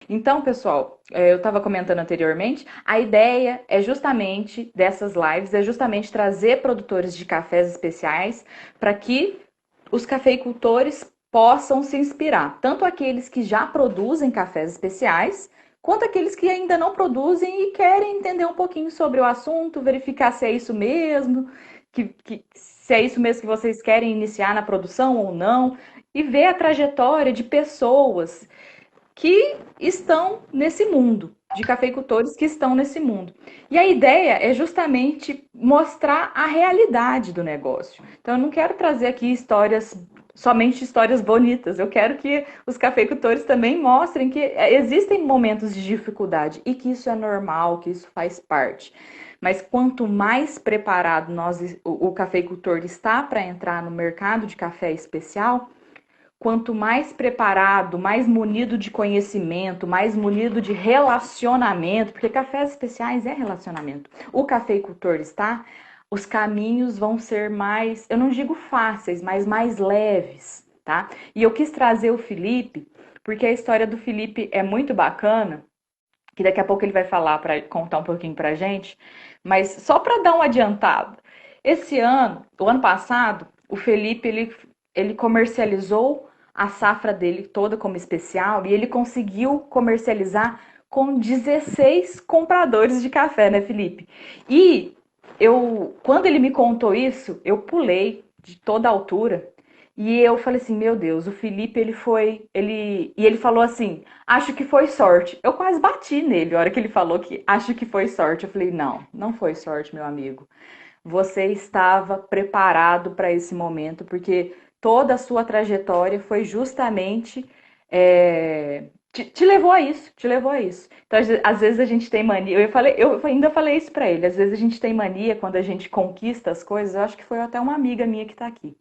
Então, pessoal, eu estava comentando anteriormente, a ideia é justamente dessas lives, é justamente trazer produtores de cafés especiais para que os cafeicultores possam se inspirar, tanto aqueles que já produzem cafés especiais, quanto aqueles que ainda não produzem e querem entender um pouquinho sobre o assunto, verificar se é isso mesmo, se é isso mesmo que vocês querem iniciar na produção ou não, e ver a trajetória de pessoas que estão nesse mundo, de cafeicultores que estão nesse mundo. E a ideia é justamente mostrar a realidade do negócio. Então, eu não quero trazer aqui somente histórias bonitas. Eu quero que os cafeicultores também mostrem que existem momentos de dificuldade e que isso é normal, que isso faz parte. Mas quanto mais preparado o cafeicultor está para entrar no mercado de café especial, quanto mais preparado, mais munido de conhecimento, mais munido de relacionamento, porque cafés especiais é relacionamento. O cafeicultor está, os caminhos vão ser mais, eu não digo fáceis, mas mais leves, tá? E eu quis trazer o Felipe, porque a história do Felipe é muito bacana, que daqui a pouco ele vai falar para contar um pouquinho pra gente, mas só para dar um adiantado. Esse ano, o ano passado, o Felipe ele comercializou a safra dele toda como especial e ele conseguiu comercializar com 16 compradores de café, né, Felipe? E quando ele me contou isso, eu pulei de toda a altura e eu falei assim, meu Deus, o Felipe e ele falou assim, acho que foi sorte. Eu quase bati nele a hora que ele falou que acho que foi sorte. Eu falei, não, não foi sorte, meu amigo. Você estava preparado para esse momento, porque toda a sua trajetória foi justamente te levou a isso, te levou a isso. Então, às vezes a gente tem mania. Eu ainda falei isso para ele. Às vezes a gente tem mania quando a gente conquista as coisas. Eu acho que foi até uma amiga minha que está aqui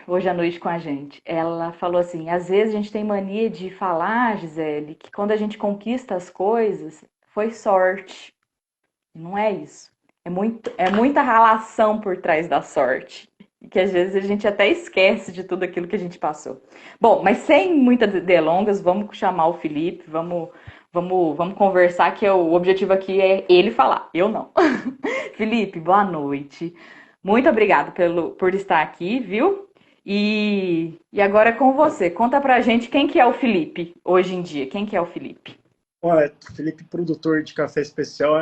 hoje à noite com a gente. Ela falou assim: às vezes a gente tem mania de falar, Gisele, que quando a gente conquista as coisas, foi sorte. Não é isso. É muita ralação por trás da sorte. E que às vezes a gente até esquece de tudo aquilo que a gente passou. Bom, mas sem muitas delongas, vamos chamar o Felipe, vamos conversar, que o objetivo aqui é ele falar, eu não. Felipe, boa noite. Muito obrigado por estar aqui, viu? E agora é com você. Conta pra gente quem que é o Felipe hoje em dia. Quem que é o Felipe? Olha, Felipe, produtor de café especial,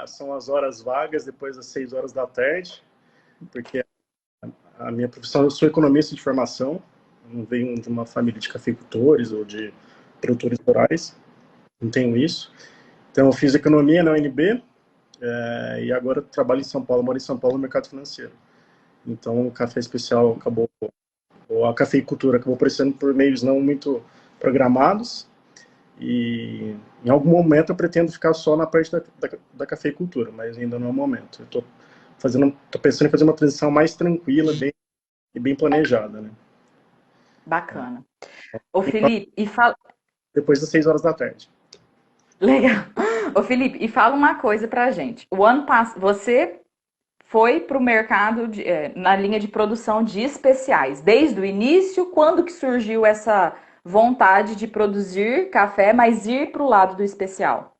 são as horas vagas depois das 6 horas da tarde, porque a minha profissão, eu sou economista de formação, não venho de uma família de cafeicultores ou de produtores rurais, não tenho isso. Então, eu fiz economia na UNB, e agora trabalho em São Paulo, moro em São Paulo no mercado financeiro. Então, o café especial acabou, ou a cafeicultura acabou aparecendo por meios não muito programados, e em algum momento eu pretendo ficar só na parte da cafeicultura, mas ainda não é o momento. Eu tô pensando em fazer uma transição mais tranquila e bem planejada, né? Bacana. Ô Felipe, Depois das 6 horas da tarde. legal. Ô Felipe, e fala uma coisa pra gente. O ano passado, você foi para o mercado na linha de produção de especiais. Desde o início, quando que surgiu essa vontade de produzir café, mas ir para o lado do especial?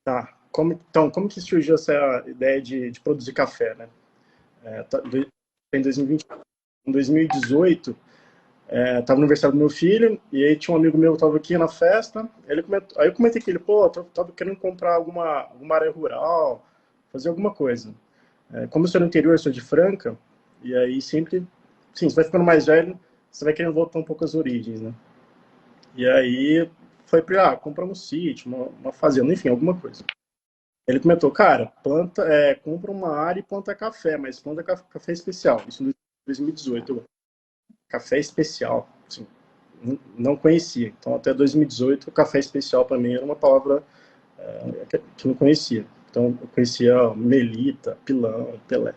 Tá. Como que surgiu essa ideia de produzir café, né? Em 2020, em 2018, tava no aniversário do meu filho, e aí tinha um amigo meu que tava aqui na festa, aí eu comentei com ele, pô, tava querendo comprar alguma área rural, fazer alguma coisa. Como eu sou no interior, eu sou de Franca, e aí sempre, sim, você vai ficando mais velho, você vai querendo voltar um pouco às origens, né? E aí foi pra, comprar um sítio, uma fazenda, enfim, alguma coisa. Ele comentou, cara, compra uma área e planta café, mas planta café especial. Isso em 2018. Café especial, assim, não conhecia. Então, até 2018, café especial para mim era uma palavra que eu não conhecia. Então, eu conhecia Melita, Pilão, Pelé.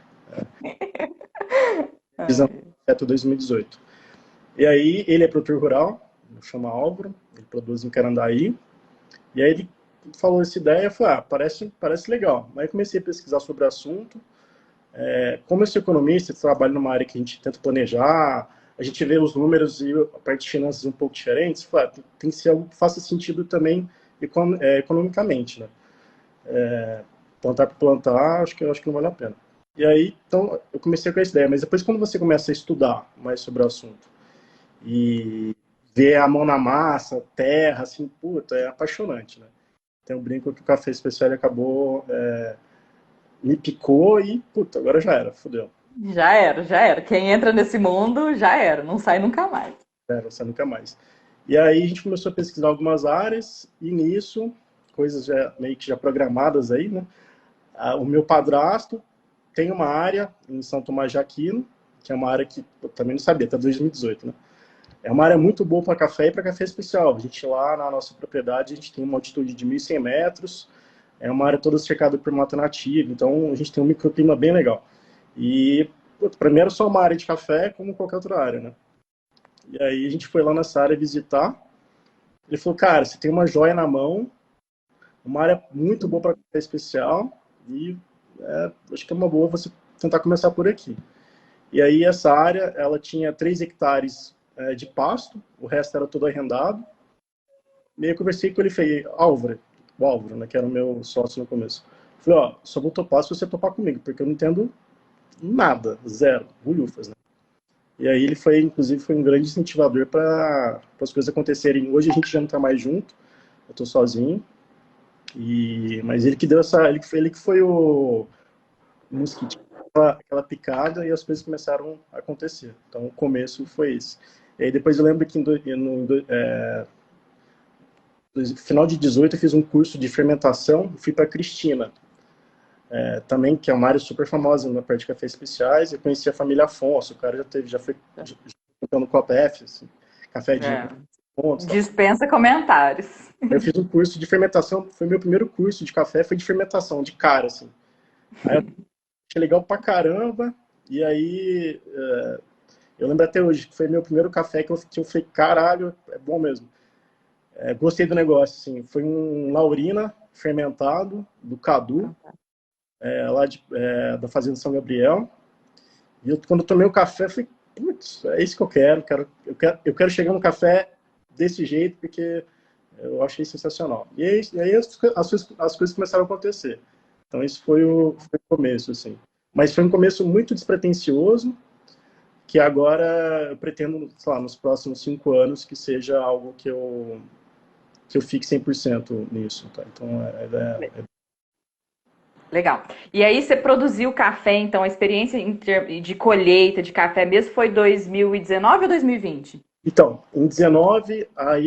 Fiz Ai, até 2018. E aí, ele é produtor rural, chama Álvaro, ele produz em Carandaí. E aí, ele falou essa ideia, eu falei, parece legal. Aí, comecei a pesquisar sobre o assunto. Como eu sou economista, trabalho numa área que a gente tenta planejar, a gente vê os números e a parte de finanças um pouco diferentes, falei, tem que ser algo que faça sentido também economicamente, né? Plantar por plantar, acho que não vale a pena. E aí, então, eu comecei com essa ideia, mas depois quando você começa a estudar mais sobre o assunto e ver a mão na massa, terra, assim, puta, é apaixonante, né? Tem um brinco que o café especial acabou, me picou e, puta, agora já era, fodeu. Já era, já era. Quem entra nesse mundo, já era. Não sai nunca mais. Você nunca mais. E aí a gente começou a pesquisar algumas áreas e nisso, coisas já meio que já programadas aí, né? O meu padrasto tem uma área em São Tomás de Aquino, que é uma área que eu também não sabia, até 2018, né? É uma área muito boa para café e para café especial. A gente lá na nossa propriedade, a gente tem uma altitude de 1.100 metros, é uma área toda cercada por mata nativa, então a gente tem um microclima bem legal. E para mim era só uma área de café, como qualquer outra área, né? E aí a gente foi lá nessa área visitar. Ele falou, cara, você tem uma joia na mão, uma área muito boa para café especial, e acho que é uma boa você tentar começar por aqui. E aí essa área, ela tinha 3 hectares de pasto, o resto era todo arrendado. E aí eu conversei com ele e falei, o Álvaro, né, que era o meu sócio no começo. Falei, ó, só vou topar se você topar comigo, porque eu não entendo nada, zero, bulhufas, né? E aí ele foi, inclusive, foi um grande incentivador para as coisas acontecerem. Hoje a gente já não está mais junto, eu estou sozinho. Mas ele que deu essa, ele que foi o mosquitinho, aquela picada e as coisas começaram a acontecer. Então o começo foi esse. E aí depois eu lembro que no final de 18 eu fiz um curso de fermentação, fui para Cristina, também que é uma área super famosa na parte de cafés especiais. Eu conheci a família Afonso, o cara já foi juntando com a PF, assim, café de É. pontos, tal. Dispensa comentários. Eu fiz um curso de fermentação, foi meu primeiro curso de café, foi de fermentação, de cara, assim. Aí eu achei legal pra caramba, e aí eu lembro até hoje que foi meu primeiro café que eu falei, caralho, é bom mesmo. Gostei do negócio, assim. Foi um Laurina fermentado, do Cadu, da Fazenda São Gabriel. E quando eu tomei o café, eu falei, putz, é isso que eu quero chegar no café desse jeito, porque eu achei sensacional. E aí as coisas começaram a acontecer. Então, isso foi o começo, assim. Mas foi um começo muito despretensioso, que agora eu pretendo, sei lá, nos próximos 5 anos, que seja algo que eu fique 100% nisso. Tá? Então, Legal. E aí você produziu café, então a experiência de colheita de café mesmo foi 2019 ou 2020? Então, em 19 a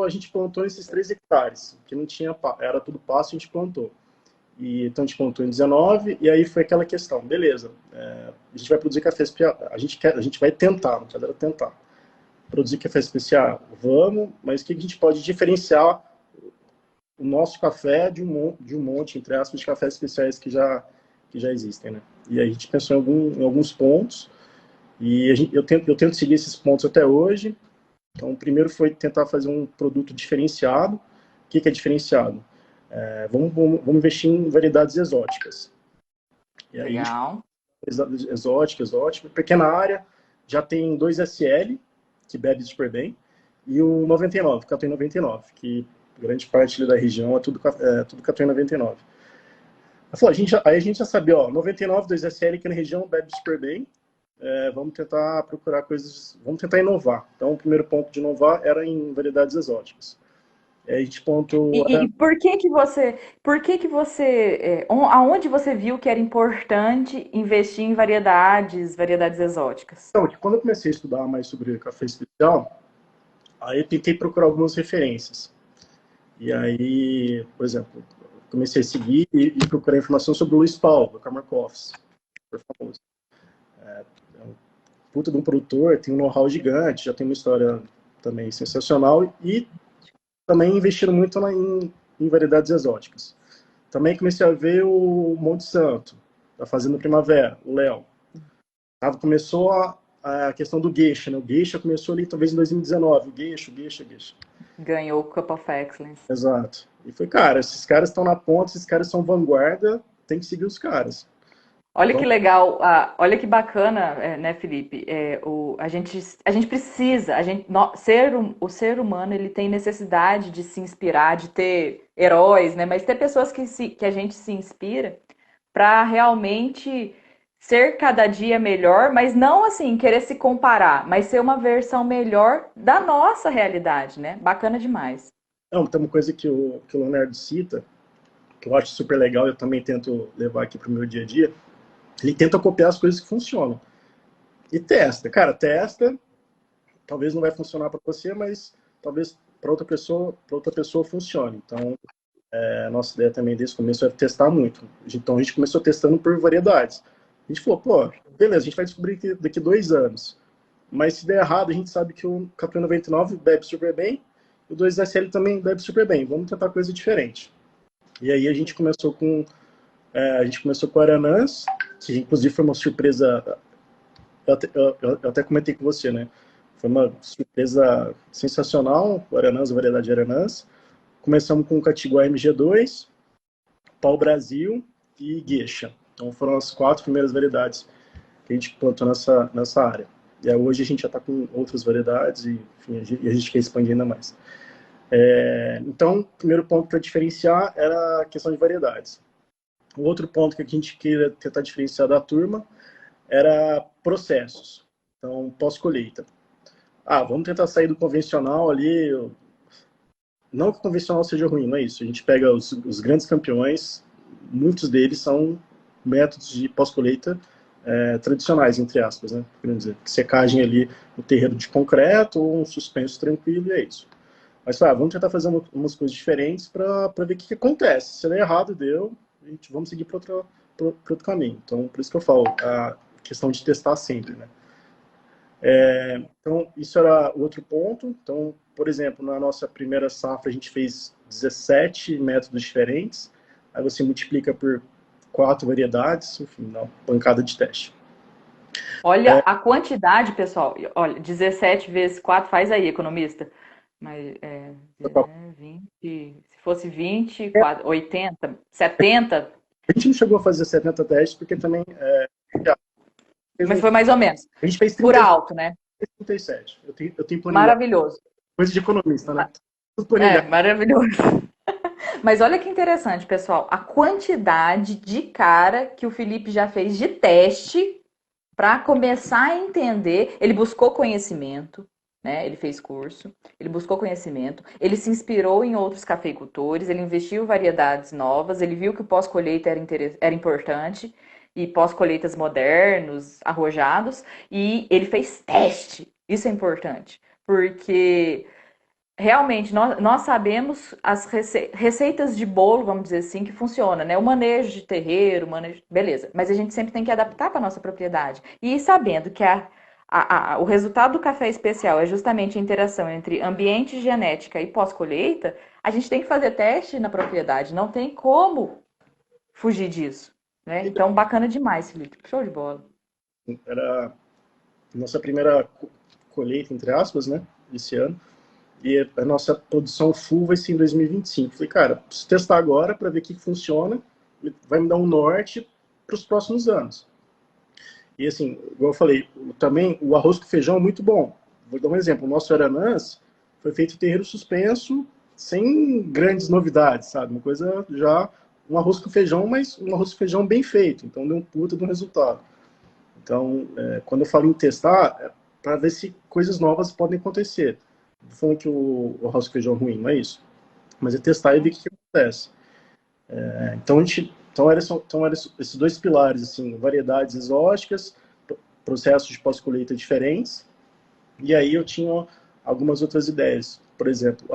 gente plantou esses 3 hectares, que não tinha, era tudo pasto, a gente plantou. Então a gente plantou em 19, e aí foi aquela questão, beleza, a gente vai produzir café especial, a gente vai tentar, não era tentar, produzir café especial, vamos, mas o que a gente pode diferenciar o nosso café de um monte, entre aspas, de cafés especiais que já existem, né? E aí a gente pensou em alguns pontos, e eu tento seguir esses pontos até hoje. Então, o primeiro foi tentar fazer um produto diferenciado. O que é diferenciado? Vamos investir em variedades exóticas. E aí, Legal. exótica, pequena área, já tem 2 SL, que bebe super bem, e o 99, Catuai 99, que grande parte da região tudo Catuai 99. Aí a gente já sabia, ó, 99, 2SL, que na região bebe super bem, vamos tentar procurar coisas, vamos tentar inovar. Então, o primeiro ponto de inovar era em variedades exóticas. Aí a gente pontuou. E aonde você viu que era importante investir em variedades exóticas? Então, que quando eu comecei a estudar mais sobre café especial, aí eu tentei procurar algumas referências. E aí, por exemplo, comecei a seguir e procurar informação sobre o Luiz Paulo, do Camargo Office, super famoso. É um puta de um produtor, tem um know-how gigante, já tem uma história também sensacional, e também investiram muito em variedades exóticas. Também comecei a ver o Monte Santo, da Fazenda Primavera, o Léo. Começou a questão do Geisha, né? O Geisha começou ali talvez em 2019, o Geisha. Ganhou o Cup of Excellence. Exato. E foi, cara, esses caras estão na ponta, esses caras são vanguarda, tem que seguir os caras. Olha que Então, legal, olha que bacana, né, Felipe? A gente precisa, o ser humano ele tem necessidade de se inspirar, de ter heróis, né? Mas ter pessoas que a gente se inspira para realmente ser cada dia melhor, mas não assim querer se comparar, mas ser uma versão melhor da nossa realidade, né? Bacana demais. não, tem uma coisa que o Leonardo cita, que eu acho super legal, eu também tento levar aqui para o meu dia a dia. Ele tenta copiar as coisas que funcionam. E testa. Cara, testa. Talvez não vai funcionar para você, mas talvez para outra pessoa funcione. Então, a nossa ideia também desde o começo era testar muito. Então, a gente começou testando por variedades. A gente falou, pô, beleza, a gente vai descobrir que daqui 2 anos. Mas se der errado, a gente sabe que o Café 99 bebe super bem, e o 2SL também bebe super bem. Vamos tentar coisa diferente. E aí a gente começou com Aranãs, que inclusive foi uma surpresa. Eu até comentei com você, né? Foi uma surpresa sensacional, o Aranãs, a variedade de Aranãs. Começamos com o Catiguá MG2, Pau Brasil e Geisha. Então foram as 4 primeiras variedades que a gente plantou nessa área. E aí, hoje a gente já está com outras variedades e, enfim, a gente quer expandir ainda mais. Então, o primeiro ponto para diferenciar era a questão de variedades. O outro ponto que a gente queria tentar diferenciar da turma era processos. Então, pós-colheita. Vamos tentar sair do convencional ali. Não que o convencional seja ruim, não é isso. A gente pega os grandes campeões, muitos deles são métodos de pós-colheita tradicionais, entre aspas, né? Querendo dizer, secagem ali no terreno de concreto ou um suspenso tranquilo e é isso. Mas vamos tentar fazer umas coisas diferentes para ver o que acontece. Se der errado, deu, vamos seguir para outro caminho. Então, por isso que eu falo, a questão de testar sempre, né? Então, isso era o outro ponto. Então, por exemplo, na nossa primeira safra, a gente fez 17 métodos diferentes. Aí você multiplica por 4 variedades, enfim, dá uma pancada de teste. Olha a quantidade, pessoal. Olha, 17 vezes 4 faz aí, economista. Mas 20, se fosse 20, 80, 70, A gente não chegou a fazer 70 testes, porque também mas foi mais ou menos. a gente fez Por 37. alto, né? Eu tenho planilhado. Maravilhoso. Coisa de economista, né? Tudo planilhado. Maravilhoso. Mas olha que interessante, pessoal. A quantidade de cara que o Felipe já fez de teste para começar a entender. Ele buscou conhecimento, né? Ele fez curso, ele buscou conhecimento, ele se inspirou em outros cafeicultores, ele investiu em variedades novas, ele viu que o pós-colheita era importante e pós-colheitas modernos, arrojados, e ele fez teste. Isso é importante, porque realmente nós sabemos as receitas de bolo, vamos dizer assim, que funciona, né? O manejo de terreiro, o manejo, beleza. Mas a gente sempre tem que adaptar para nossa propriedade. E sabendo que o resultado do café especial é justamente a interação entre ambiente, genética e pós-colheita, a gente tem que fazer teste na propriedade. Não tem como fugir disso, né? Então, Então, bacana demais, Felipe. Show de bola. era a nossa primeira colheita, entre aspas, né? Esse ano. E a nossa produção full vai ser em 2025. Falei, cara, preciso testar agora para ver o que funciona, vai me dar um norte para os próximos anos. E assim, igual eu falei, também o arroz com feijão é muito bom. Vou dar um exemplo. O nosso Aranãs foi feito em terreiro suspenso, sem grandes novidades, sabe? Uma coisa já, um arroz com feijão, mas um arroz com feijão bem feito. Então deu um puta de um resultado. Então, quando eu falo em testar, é para ver se coisas novas podem acontecer. Não tô falando que o arroz com feijão é ruim, não é isso. Mas é testar e ver o que acontece. Então eram esses dois pilares, assim, variedades exóticas, processos de pós-colheita diferentes, e aí eu tinha algumas outras ideias. Por exemplo,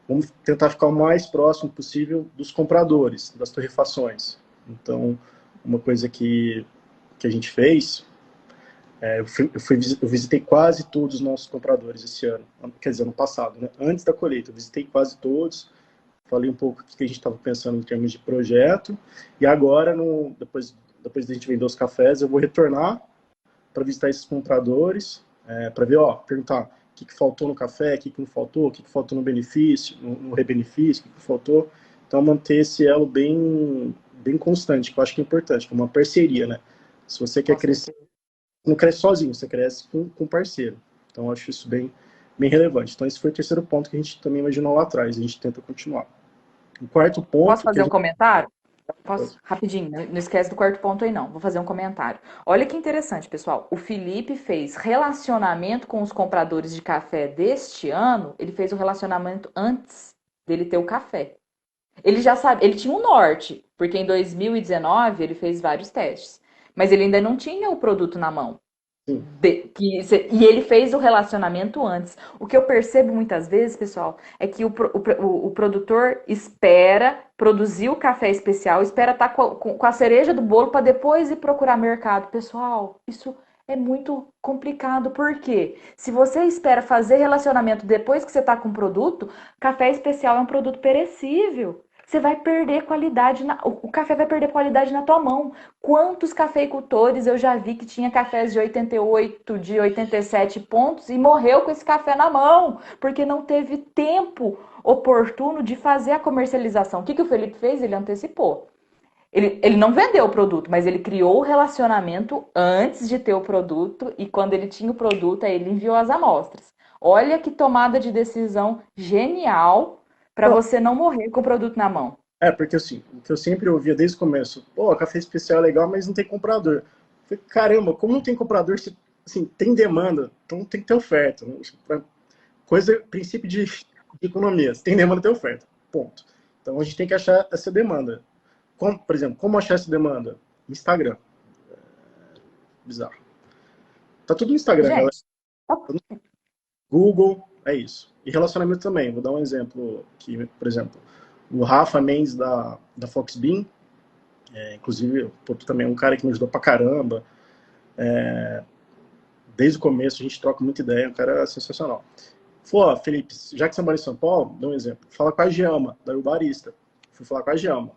vamos tentar ficar o mais próximo possível dos compradores, das torrefações. Então, uma coisa que a gente fez, eu visitei quase todos os nossos compradores esse ano, quer dizer, ano passado, né? Antes da colheita, eu visitei quase todos, falei um pouco o que a gente estava pensando em termos de projeto, e agora, depois da gente vender os cafés, eu vou retornar para visitar esses compradores, para ver, perguntar o que faltou no café, o que não faltou, o que faltou no benefício, no rebenefício, o que faltou. Então, manter esse elo bem, bem constante, que eu acho que é importante, que é uma parceria, né? Se você quer crescer, não cresce sozinho, você cresce com parceiro. Então, eu acho isso bem relevante. Então, esse foi o terceiro ponto que a gente também imaginou lá atrás, a gente tenta continuar. O quarto Posso ponto que fazer a um gente... comentário? Posso? Rapidinho, não esquece do quarto ponto aí não. Vou fazer um comentário. Olha que interessante, pessoal. O Felipe fez relacionamento com os compradores de café deste ano. Ele fez o relacionamento antes dele ter o café. Ele já sabe, ele tinha um norte, porque em 2019 ele fez vários testes, mas ele ainda não tinha o produto na mão. Sim. E ele fez o relacionamento antes. O que eu percebo muitas vezes, pessoal, é que o produtor espera produzir o café especial, espera estar com a cereja do bolo para depois ir procurar mercado. Pessoal, isso é muito complicado. Por quê? Se você espera fazer relacionamento depois que você está com o produto, café especial é um produto perecível. Você vai perder qualidade, o café vai perder qualidade na tua mão. Quantos cafeicultores eu já vi que tinha cafés de 88, de 87 pontos e morreu com esse café na mão, porque não teve tempo oportuno de fazer a comercialização. O que o Felipe fez? Ele antecipou. Ele não vendeu o produto, mas ele criou o relacionamento antes de ter o produto e quando ele tinha o produto, aí ele enviou as amostras. Olha que tomada de decisão genial para Não, você não morrer com o produto na mão. porque assim, o que eu sempre ouvia desde o começo, pô, café especial é legal, mas não tem comprador. Eu falei, caramba, como não tem comprador, se, assim, tem demanda, então tem que ter oferta. Né? Princípio de economia, se tem demanda, tem oferta, ponto. Então a gente tem que achar essa demanda. Como, por exemplo, como achar essa demanda? Instagram. Bizarro. Tá tudo no Instagram, galera. Gente, Google, é isso. E relacionamento também. Vou dar um exemplo aqui, por exemplo, o Rafa Mendes da Foxbean, inclusive, pô, também é um cara que me ajudou pra caramba. Desde o começo a gente troca muita ideia, um cara sensacional. Falou, Felipe, já que você mora em São Paulo, dá um exemplo. Fala com a Giama, da Ubarista. Fui falar com a Giama.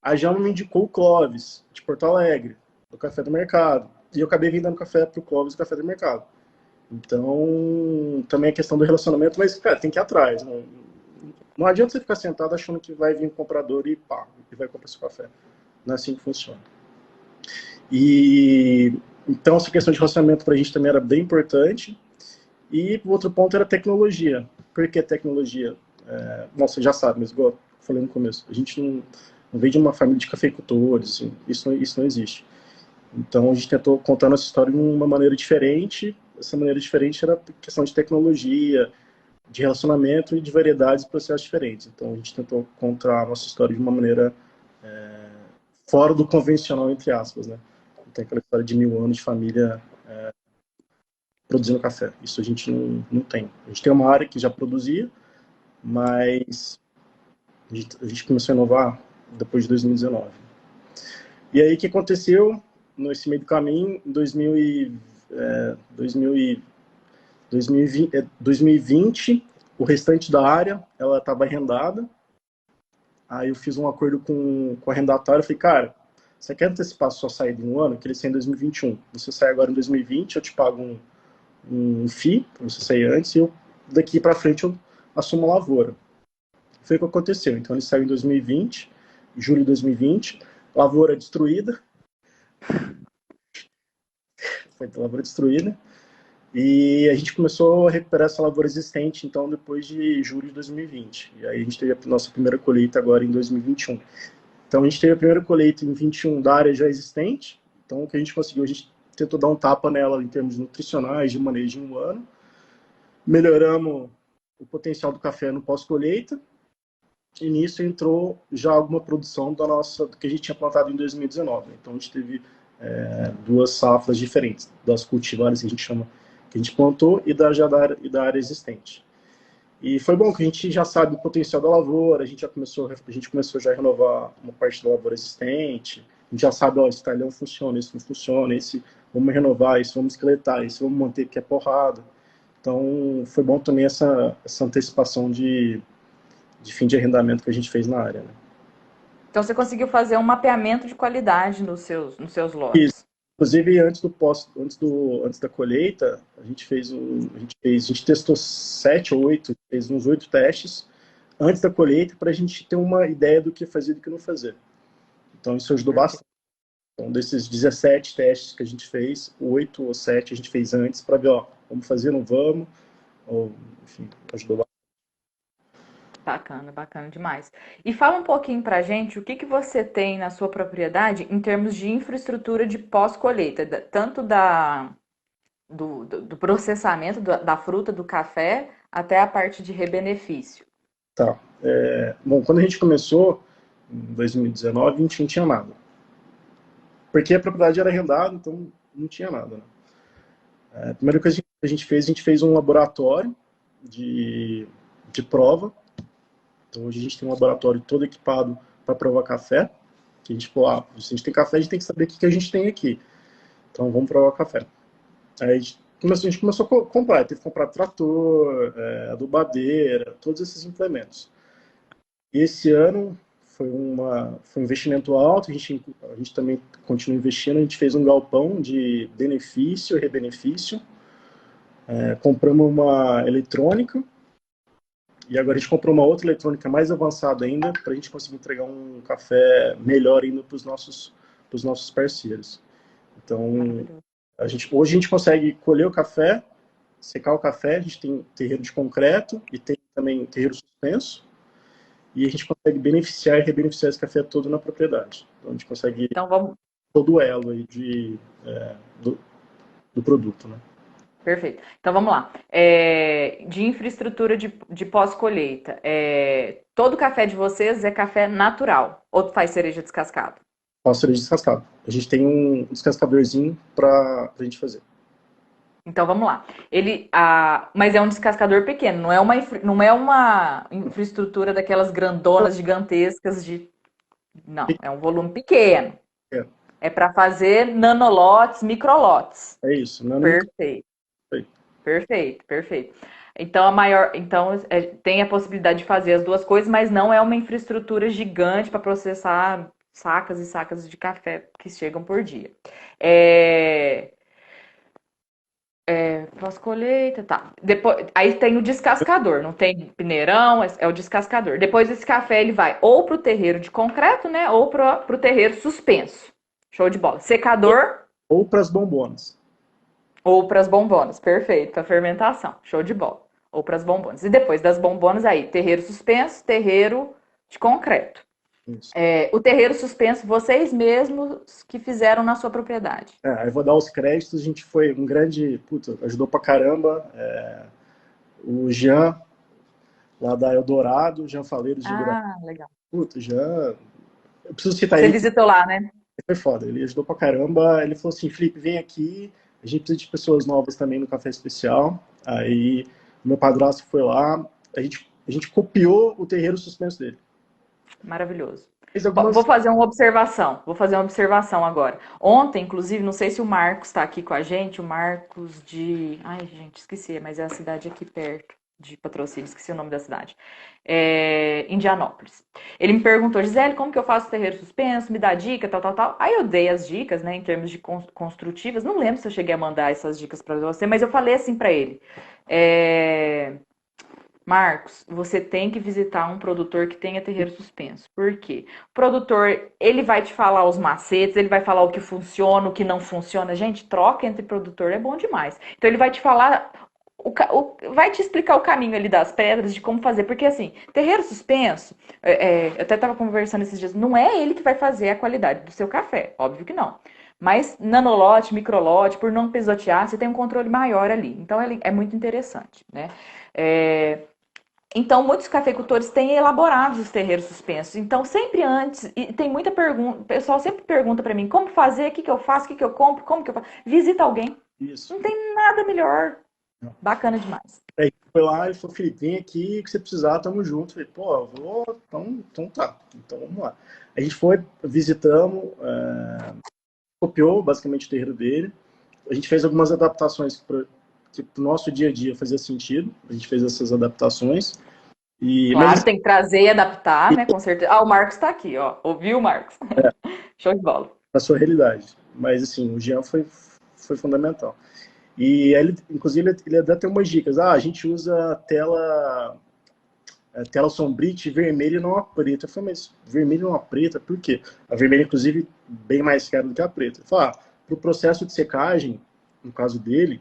A Giama me indicou o Clóvis, de Porto Alegre, do Café do Mercado. E eu acabei vendendo café pro Clóvis do Café do Mercado. Então, também é questão do relacionamento, mas, cara, tem que ir atrás. Não adianta você ficar sentado achando que vai vir um comprador e pá, e vai comprar seu café. Não é assim que funciona. E então, essa questão de relacionamento para a gente também era bem importante. E o outro ponto era tecnologia. Por que tecnologia? Bom, você já sabe, mas igual eu falei no começo, a gente não vem de uma família de cafeicultores, assim, isso não existe. Então, a gente tentou contar nossa história de uma maneira diferente. Essa maneira diferente era questão de tecnologia, de relacionamento e de variedades e processos diferentes. Então, a gente tentou contar a nossa história de uma maneira fora do convencional, entre aspas, né? Não tem aquela história de 1000 anos de família produzindo café. Isso a gente não tem. A gente tem uma área que já produzia, mas a gente começou a inovar depois de 2019. E aí, o que aconteceu nesse meio do caminho? Em 2020, o restante da área ela estava arrendada. Aí eu fiz um acordo com o arrendatário. Eu falei, cara, você quer antecipar a sua saída em um ano? Que ele sai em 2021. Você sai agora em 2020, eu te pago um FII, para você sair antes, e daqui para frente eu assumo a lavoura. Foi o que aconteceu. Então ele saiu em 2020, julho de 2020, lavoura destruída. Foi a lavoura destruída. E a gente começou a recuperar essa lavoura existente, então, depois de julho de 2020. E aí a gente teve a nossa primeira colheita agora em 2021. Então a gente teve a primeira colheita em 21 da área já existente. Então o que a gente conseguiu, a gente tentou dar um tapa nela em termos nutricionais, de manejo em um ano. Melhoramos o potencial do café no pós-colheita. E nisso entrou já alguma produção do que a gente tinha plantado em 2019. Então a gente teve duas safras diferentes, das cultivares que a gente chama, que a gente plantou e da área existente. E foi bom que a gente já sabe o potencial da lavoura, a gente começou já a renovar uma parte da lavoura existente, a gente já sabe, ó, esse talhão funciona, esse não funciona, esse vamos renovar, esse vamos esqueletar, esse vamos manter porque é porrada. Então foi bom também essa antecipação de fim de arrendamento que a gente fez na área. Né? então você conseguiu fazer um mapeamento de qualidade nos seus Isso. lotes. Inclusive, antes da colheita, a gente testou 7 ou 8, fez uns 8 testes antes da colheita para a gente ter uma ideia do que fazer e do que não fazer. Então, isso ajudou bastante. Então, desses 17 testes que a gente fez, 8 ou 7 a gente fez antes para ver, ó, vamos fazer, não vamos, ou, enfim, ajudou bastante. Bacana, bacana demais. E fala um pouquinho pra gente o que que você tem na sua propriedade em termos de infraestrutura de pós-colheita, tanto do processamento da fruta, do café, até a parte de rebenefício. Tá. Bom, quando a gente começou, em 2019, a gente não tinha nada. Porque a propriedade era arrendada, então não tinha nada, né? A primeira coisa que a gente fez um laboratório de prova. Então, hoje a gente tem um laboratório todo equipado para provar café. Que a gente falou, se a gente tem café, a gente tem que saber o que a gente tem aqui. Então, vamos provar café. Aí a gente começou a comprar. Teve que comprar trator, adubadeira, todos esses implementos. E esse ano foi um investimento alto. A gente também continua investindo. A gente fez um galpão de benefício e rebenefício. Compramos uma eletrônica. E agora a gente comprou uma outra eletrônica mais avançada ainda, para a gente conseguir entregar um café melhor ainda para os nossos parceiros. Então, hoje a gente consegue colher o café, secar o café, a gente tem terreiro de concreto e tem também terreiro suspenso, e a gente consegue beneficiar e rebeneficiar esse café todo na propriedade. Então, a gente consegue todo o elo aí do produto, né? Perfeito. Então vamos lá. De infraestrutura de pós-colheita, todo café de vocês é café natural ou faz cereja descascada? Faz cereja descascada. A gente tem um descascadorzinho para a gente fazer. Então vamos lá. Mas é um descascador pequeno, não é uma infraestrutura daquelas grandonas gigantescas de. Não, é um volume pequeno. É para fazer nanolotes, microlotes. É isso, Perfeito. Perfeito, perfeito. Então tem a possibilidade de fazer as duas coisas, mas não é uma infraestrutura gigante para processar sacas e sacas de café que chegam por dia. Pós-colheita, tá. Depois, aí tem o descascador, não tem peneirão, é o descascador. Depois esse café ele vai ou pro terreiro de concreto, né, ou pro terreiro suspenso. Show de bola. Secador ou para as bombonas. Ou para as bombonas, perfeito, para fermentação, show de bola. Ou para as bombonas. E depois das bombonas aí, terreiro suspenso, terreiro de concreto. O terreiro suspenso, vocês mesmos que fizeram na sua propriedade. Eu vou dar os créditos, a gente foi um grande, ajudou pra caramba, o Jean, lá da Eldorado, Jean Faleiros de Ah, legal. Jean, eu preciso citar ele. ele. Você visitou lá, né? Foi foda, ele ajudou pra caramba, ele falou assim, Felipe, vem aqui, a gente precisa de pessoas novas também no Café Especial. Aí meu padrasto foi lá, a gente copiou o terreiro suspenso dele. Maravilhoso. Vou fazer uma observação agora. Ontem, inclusive, não sei se o Marcos está aqui com a gente, o Marcos de... Ai, gente, esqueci, mas é a cidade aqui perto de Patrocínio, esqueci o nome da cidade. Indianópolis. Ele me perguntou, Gisele, como que eu faço terreiro suspenso? Me dá dica, tal, tal, tal. Aí eu dei as dicas, né, em termos de construtivas. Não lembro se eu cheguei a mandar essas dicas para você, mas eu falei assim para ele. Marcos, você tem que visitar um produtor que tenha terreiro suspenso. Por quê? O produtor, ele vai te falar os macetes, ele vai falar o que funciona, o que não funciona. Gente, troca entre produtor é bom demais. Então ele vai te falar, vai te explicar o caminho ali das pedras, de como fazer. Porque assim, terreiro suspenso, eu até estava conversando esses dias, não é ele que vai fazer a qualidade do seu café, óbvio que não. Mas nanolote, microlote, por não pisotear, você tem um controle maior ali. Então ele é muito interessante, né? Então, muitos cafeicultores têm elaborado os terreiros suspensos. Então, sempre antes, e tem muita pergunta, o pessoal sempre pergunta para mim, como fazer, o que eu faço, o que eu compro, como que eu faço. Visita alguém. Isso. Não tem nada melhor. Não. Bacana demais. Aí foi lá e falou, Felipe, vem aqui, que você precisar, tamo junto. Eu falei, pô, vou, então tá, então vamos lá. A gente foi, visitamos, copiou basicamente o terreiro dele. A gente fez algumas adaptações que pro nosso dia a dia fazia sentido. A gente fez essas adaptações. Claro, tem que trazer e adaptar, né? Com certeza. O Marcos está aqui, ó. Ouviu, Marcos? Show de bola. Na sua realidade. Mas, assim, o Jean foi fundamental. E ele, inclusive, ele até tem umas dicas. A gente usa tela tela sombrite vermelha e não a preta. Eu falei, mas vermelho e não a preta, por quê? A vermelha, inclusive, bem mais cara do que a preta. Eu falei, para o processo de secagem, no caso dele,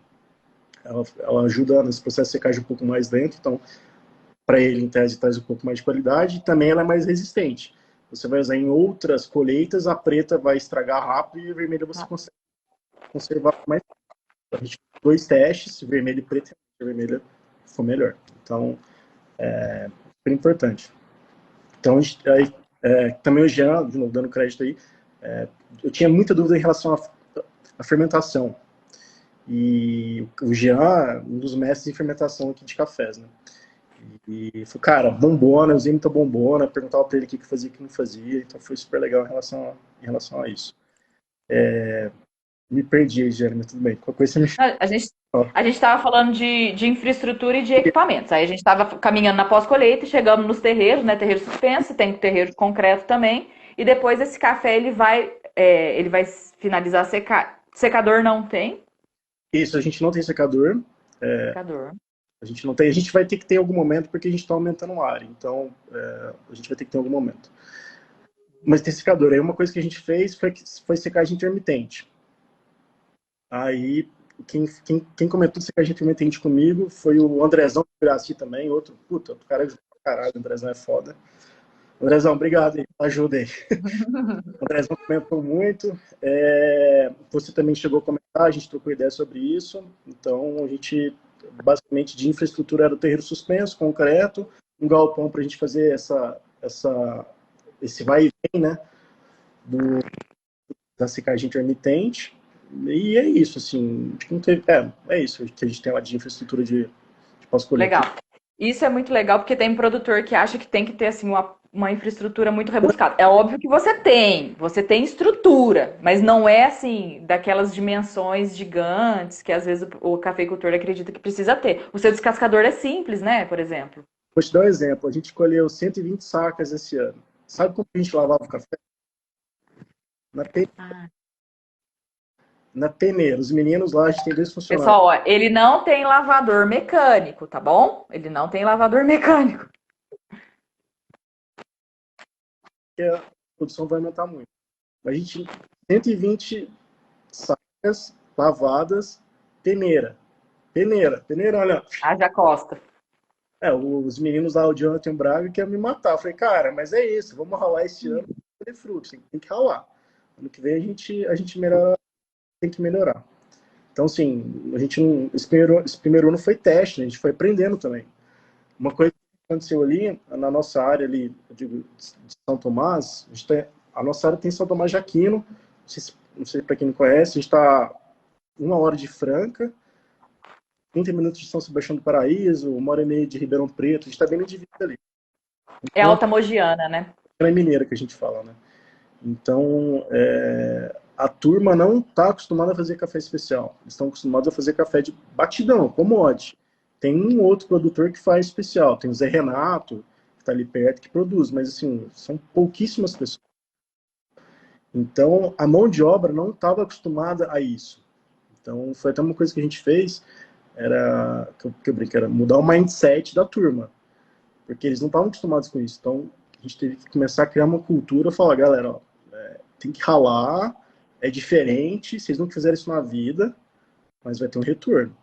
ela ajuda nesse processo de secagem um pouco mais lento, então, para ele, em tese, traz um pouco mais de qualidade, e também ela é mais resistente. Você vai usar em outras colheitas, a preta vai estragar rápido e a vermelha você consegue conservar mais. A gente fez 2 testes, vermelho e preto, e a vermelha foi melhor. Então, super importante. Então, aí, também o Jean, de novo, dando crédito aí, eu tinha muita dúvida em relação à fermentação. E o Jean, um dos mestres em fermentação aqui de cafés, né? E foi, cara, bombona, eu usei muita bombona, perguntava pra ele o que fazia e o que não fazia, então foi super legal em relação a isso. Me perdi aí, Jeremy, tudo bem. Qualquer coisa você me A gente fala. a gente estava falando de infraestrutura e de equipamentos. Aí a gente estava caminhando na pós-colheita e chegamos nos terreiros, né? Terreiro suspenso, tem terreiro de concreto também. E depois esse café ele vai finalizar secador não tem. Isso, a gente não tem secador, Secador. a gente não tem, a gente vai ter que ter em algum momento porque a gente está aumentando a área, então a gente vai ter que ter em algum momento. Mas tem secador. Aí uma coisa que a gente fez foi secagem intermitente. Aí quem comentou de secagem intermitente comigo foi o Andrezão do Graci também, outro cara de caralho, o Andrezão é foda. Andrezão, obrigado aí, ajuda aí. O Andrezão comentou muito. Você também chegou a comentar, a gente trocou ideia sobre isso. Então, a gente, basicamente, de infraestrutura era o terreiro suspenso, concreto, um galpão para a gente fazer esse vai e vem, né, da secagem intermitente. E é isso, assim, acho que não teve, é isso que a gente tem lá de infraestrutura de pós-colheita. Legal. Isso é muito legal porque tem produtor que acha que tem que ter assim uma infraestrutura muito rebuscada. É óbvio que você tem estrutura, mas não é assim daquelas dimensões gigantes que às vezes o cafeicultor acredita que precisa ter. O seu descascador é simples, né, por exemplo. Vou te dar um exemplo, a gente colheu 120 sacas esse ano. Sabe como a gente lavava o café? Na, pe... Ah. na peneira. Os meninos lá, a gente tem 2 funcionários. Pessoal, ó, ele não tem lavador mecânico, tá bom? Ele não tem lavador mecânico. Que a produção vai aumentar muito. A gente 120 sacas lavadas, peneira. Peneira, olha. Haja Costa. Os meninos lá, o Jonathan Braga, queriam me matar. Eu falei, cara, mas é isso, vamos ralar esse ano para ter frutos, tem que ralar. Ano que vem a gente melhora, tem que melhorar. Então, assim, a gente esse primeiro ano foi teste, a gente foi aprendendo também. Uma coisa que aconteceu ali, na nossa área ali, eu digo, de São Tomás, a nossa área tem São Tomás de Aquino, não sei para quem não conhece, a gente está 1 hora de Franca, 30 minutos de São Sebastião do Paraíso, 1 hora e meia de Ribeirão Preto, a gente está bem na divisa ali. É Então, Alta Mogiana, né? é mineira que a gente fala, né? Então, a turma não está acostumada a fazer café especial. Eles estão acostumados a fazer café de batidão, commodity. Tem um outro produtor que faz especial. Tem o Zé Renato, que está ali perto, que produz. Mas, assim, são pouquíssimas pessoas. Então, a mão de obra não estava acostumada a isso. Então, foi até uma coisa que a gente fez, que eu brinquei, era mudar o mindset da turma. Porque eles não estavam acostumados com isso. Então, a gente teve que começar a criar uma cultura, falar, galera, ó, tem que ralar, é diferente, vocês não fizeram isso na vida, mas vai ter um retorno.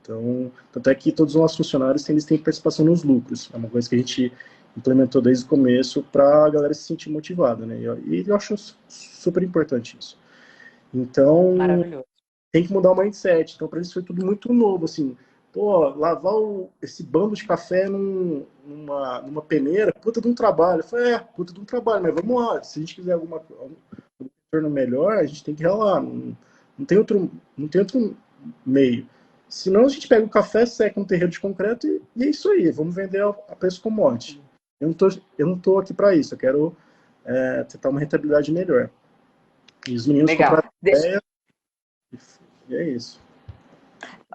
Então, tanto é que todos os nossos funcionários eles têm participação nos lucros. É uma coisa que a gente implementou desde o começo para a galera se sentir motivada, né? E eu acho super importante isso. Então, Maravilhoso. tem que mudar o mindset. Então, para eles foi tudo muito novo, assim. Pô, lavar esse bando de café numa peneira, puta de um trabalho. Eu falei, puta de um trabalho, mas vamos lá. Se a gente quiser algum retorno melhor, a gente tem que ralar. Não tem outro meio. Senão a gente pega o café, seca um terreiro de concreto e é isso aí. Vamos vender a preço commodity. Eu não tô aqui para isso. Eu quero tentar uma rentabilidade melhor. E os meninos Legal. compraram a ideia e é isso.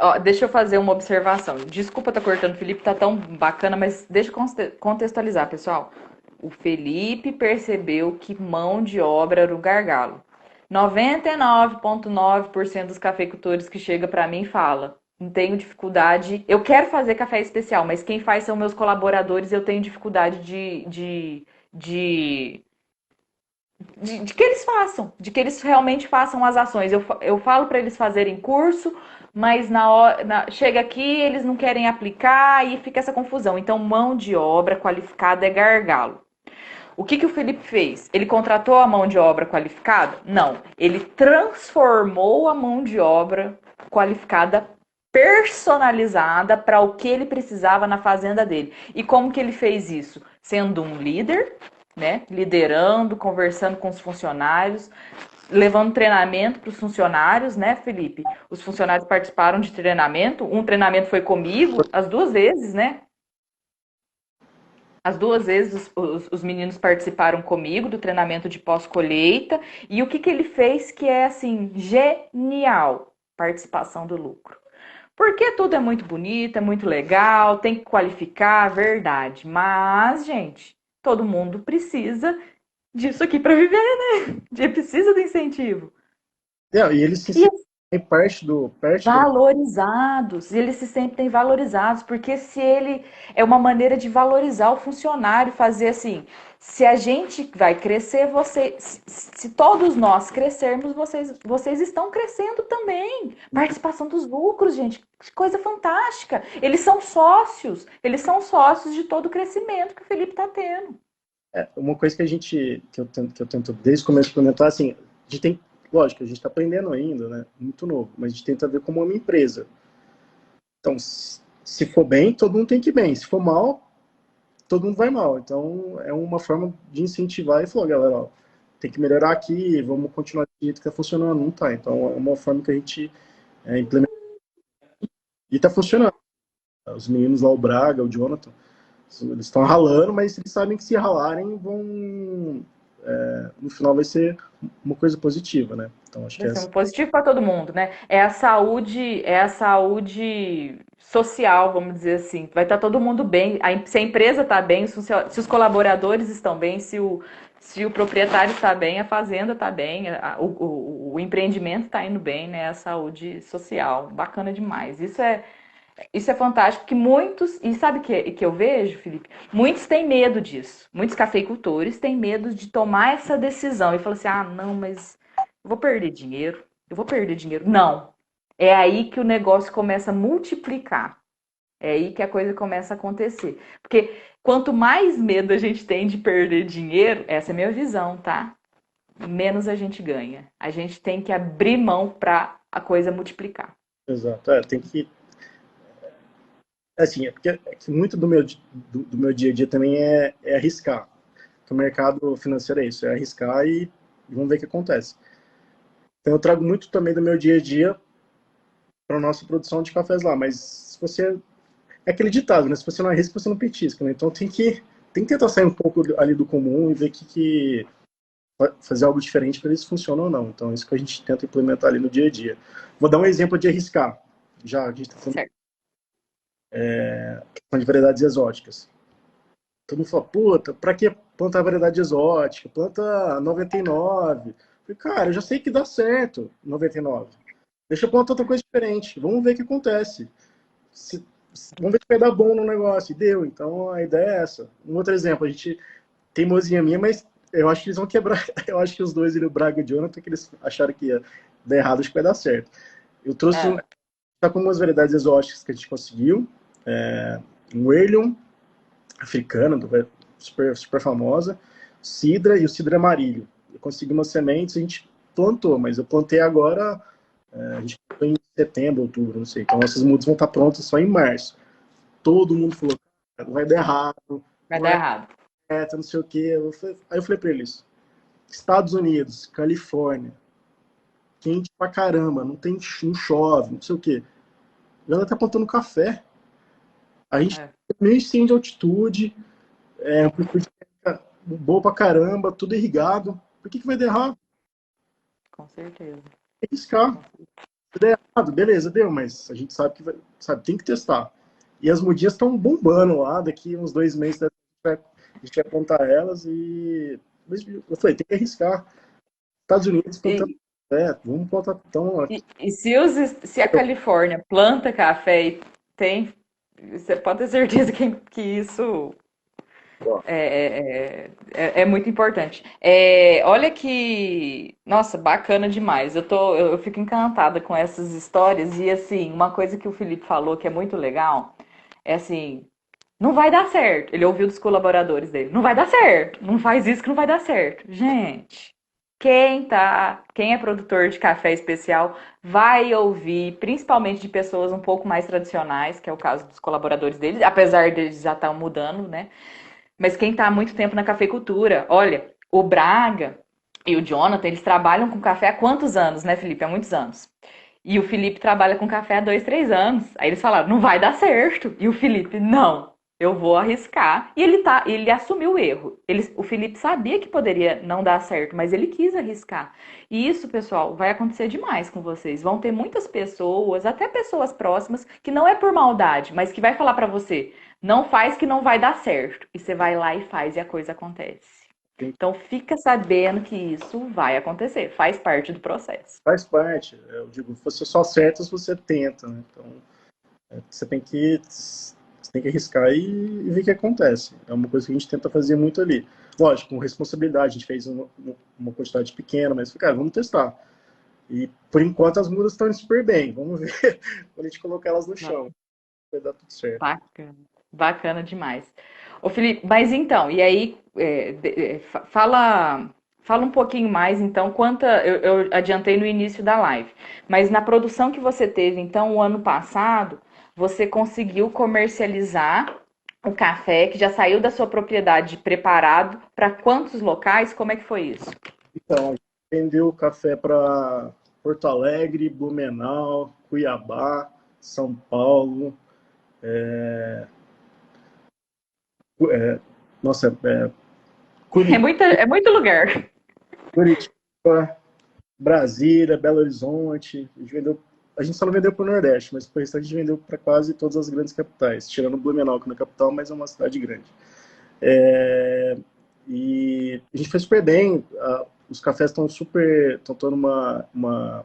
Ó, deixa eu fazer uma observação. Desculpa estar cortando, o Felipe tá tão bacana, mas deixa eu contextualizar, pessoal. O Felipe percebeu que mão de obra era o gargalo. 99,9% dos cafeicultores que chega para mim fala: não tenho dificuldade. Eu quero fazer café especial, mas quem faz são meus colaboradores. Eu tenho dificuldade de, de que eles façam, de que eles realmente façam as ações. Eu falo para eles fazerem curso, mas na hora, chega aqui eles não querem aplicar e fica essa confusão. Então, mão de obra qualificada é gargalo. O que o Felipe fez? Ele contratou a mão de obra qualificada? Não. Ele transformou a mão de obra qualificada personalizada para o que ele precisava na fazenda dele. E como que ele fez isso? Sendo um líder, né? Liderando, conversando com os funcionários, levando treinamento para os funcionários, né, Felipe? Os funcionários participaram de treinamento. Um treinamento foi comigo, as duas vezes, né? As duas vezes os meninos participaram comigo do treinamento de pós-colheita. E o que ele fez que é, assim, genial? Participação do lucro. Porque tudo é muito bonito, é muito legal, tem que qualificar, verdade. Mas, gente, todo mundo precisa disso aqui para viver, né? Precisa do incentivo. E eles se sentem parte do... Valorizados, eles se sentem valorizados, porque se ele é uma maneira de valorizar o funcionário, fazer assim, se a gente vai crescer, se todos nós crescermos, vocês estão crescendo também. Participação dos lucros, gente, que coisa fantástica. Eles são sócios de todo o crescimento que o Felipe está tendo. Uma coisa que eu tento desde o começo implementar, assim, a gente tem, lógico, a gente está aprendendo ainda, né? Muito novo, mas a gente tenta ver como uma empresa. Então, se for bem, todo mundo tem que ir bem. Se for mal, todo mundo vai mal. Então, é uma forma de incentivar e falar, galera, ó, tem que melhorar aqui, vamos continuar aqui, que está funcionando, não tá. Então, é uma forma que a gente implementa. E está funcionando. Os meninos lá, o Braga, o Jonathan, eles estão ralando, mas eles sabem que se ralarem, no final vai ser uma coisa positiva, né? Então, acho que Vai ser um positivo para todo mundo, né? É a saúde social, vamos dizer assim. Vai estar todo mundo bem. Se a empresa está bem, se os colaboradores estão bem, se o proprietário está bem, a fazenda está bem, o empreendimento está indo bem, né? A saúde social. Bacana demais. Isso é fantástico, que muitos, e sabe o que eu vejo, Felipe? Muitos têm medo disso. Muitos cafeicultores têm medo de tomar essa decisão e falam assim: ah, não, mas eu vou perder dinheiro. Eu vou perder dinheiro. Não. É aí que o negócio começa a multiplicar. É aí que a coisa começa a acontecer. Porque quanto mais medo a gente tem de perder dinheiro, essa é a minha visão, tá? Menos a gente ganha. A gente tem que abrir mão para a coisa multiplicar. Exato. Tem que... Assim, porque muito do meu dia a dia também é arriscar. Porque o mercado financeiro é isso, é arriscar e vamos ver o que acontece. Então, eu trago muito também do meu dia a dia para a nossa produção de cafés lá. Mas se você... É aquele ditado, né? Se você não arrisca, você não petisca, né? Então, tem que tentar sair um pouco ali do comum e ver que fazer algo diferente para ver se funciona ou não. Então, é isso que a gente tenta implementar ali no dia a dia. Vou dar um exemplo de arriscar. Já a gente está falando de variedades exóticas. Todo mundo fala, puta, pra que plantar variedade exótica? Planta 99. Falei, cara, eu já sei que dá certo 99. Deixa eu plantar outra coisa diferente. Vamos ver o que acontece. Vamos ver se vai dar bom no negócio. E deu. Então, a ideia é essa. Um outro exemplo, a gente tem mozinha minha, mas eu acho que eles vão quebrar. Eu acho que os dois, o Braga e o Jonathan, que eles acharam que ia dar errado, acho que vai dar certo. Eu trouxe tá com umas variedades exóticas que a gente conseguiu. Um Whalion africana, super famosa, Cidra e o Cidra Amarillo. Eu consegui umas sementes, a gente plantou, mas eu plantei agora, a gente plantou em setembro, outubro, não sei. Então essas mudas vão estar prontas só em março. Todo mundo falou, vai dar errado. Vai dar errado. Não sei o quê. Aí eu falei para eles, Estados Unidos, Califórnia, quente pra caramba, não chove, não sei o quê. Ela tá plantando café. A gente tem 1.100 de altitude, amplitude boa pra caramba, tudo irrigado. Por que vai dar errado? Com certeza. Tem que riscar. Se der errado, beleza, deu, mas a gente sabe que tem que testar. E as mudinhas estão bombando lá, daqui uns 2 meses a gente vai plantar elas e... Eu falei, tem que arriscar. Estados Unidos plantando vamos plantar. Então, E se a Califórnia planta café e tem, você pode ter certeza que isso ó, é muito importante. Olha que, nossa, bacana demais. Eu fico encantada com essas histórias e assim, uma coisa que o Felipe falou que é muito legal é assim, não vai dar certo. Ele ouviu dos colaboradores dele, não vai dar certo. Não faz isso que não vai dar certo. Gente, quem é produtor de café especial vai ouvir, principalmente de pessoas um pouco mais tradicionais, que é o caso dos colaboradores deles, apesar deles já estar mudando, né? Mas quem está há muito tempo na cafeicultura, olha, o Braga e o Jonathan, eles trabalham com café há quantos anos, né, Felipe? Há muitos anos. E o Felipe trabalha com café há 2, 3 anos. Aí eles falaram, não vai dar certo. E o Felipe, não, eu vou arriscar. E ele assumiu o erro. O Felipe sabia que poderia não dar certo, mas ele quis arriscar. E isso, pessoal, vai acontecer demais com vocês. Vão ter muitas pessoas, até pessoas próximas, que não é por maldade, mas que vai falar pra você, não faz que não vai dar certo. E você vai lá e faz e a coisa acontece. Então fica sabendo que isso vai acontecer, faz parte do processo. faz parte. Eu digo, você só acerta se você tenta, né? Então, você tem que arriscar e ver o que acontece. É uma coisa que a gente tenta fazer muito ali. Lógico, com responsabilidade, a gente fez uma quantidade pequena, mas, cara, vamos testar. E, por enquanto, as mudas estão indo super bem. Vamos ver quando a gente colocar elas no chão. Vai dar tudo certo. Bacana, bacana demais. Ô Felipe, mas então, e aí, fala um pouquinho mais, então, eu adiantei no início da live, mas na produção que você teve, então, o ano passado, você conseguiu comercializar o café que já saiu da sua propriedade preparado para quantos locais? Como é que foi isso? Então, a gente vendeu café para Porto Alegre, Blumenau, Cuiabá, São Paulo, é, nossa, É muito lugar. Curitiba, Brasília, Belo Horizonte. A gente só não vendeu para o Nordeste, mas por isso a gente vendeu para quase todas as grandes capitais, tirando Blumenau, que não é capital, mas é uma cidade grande. É, e a gente foi super bem. Os cafés estão tendo uma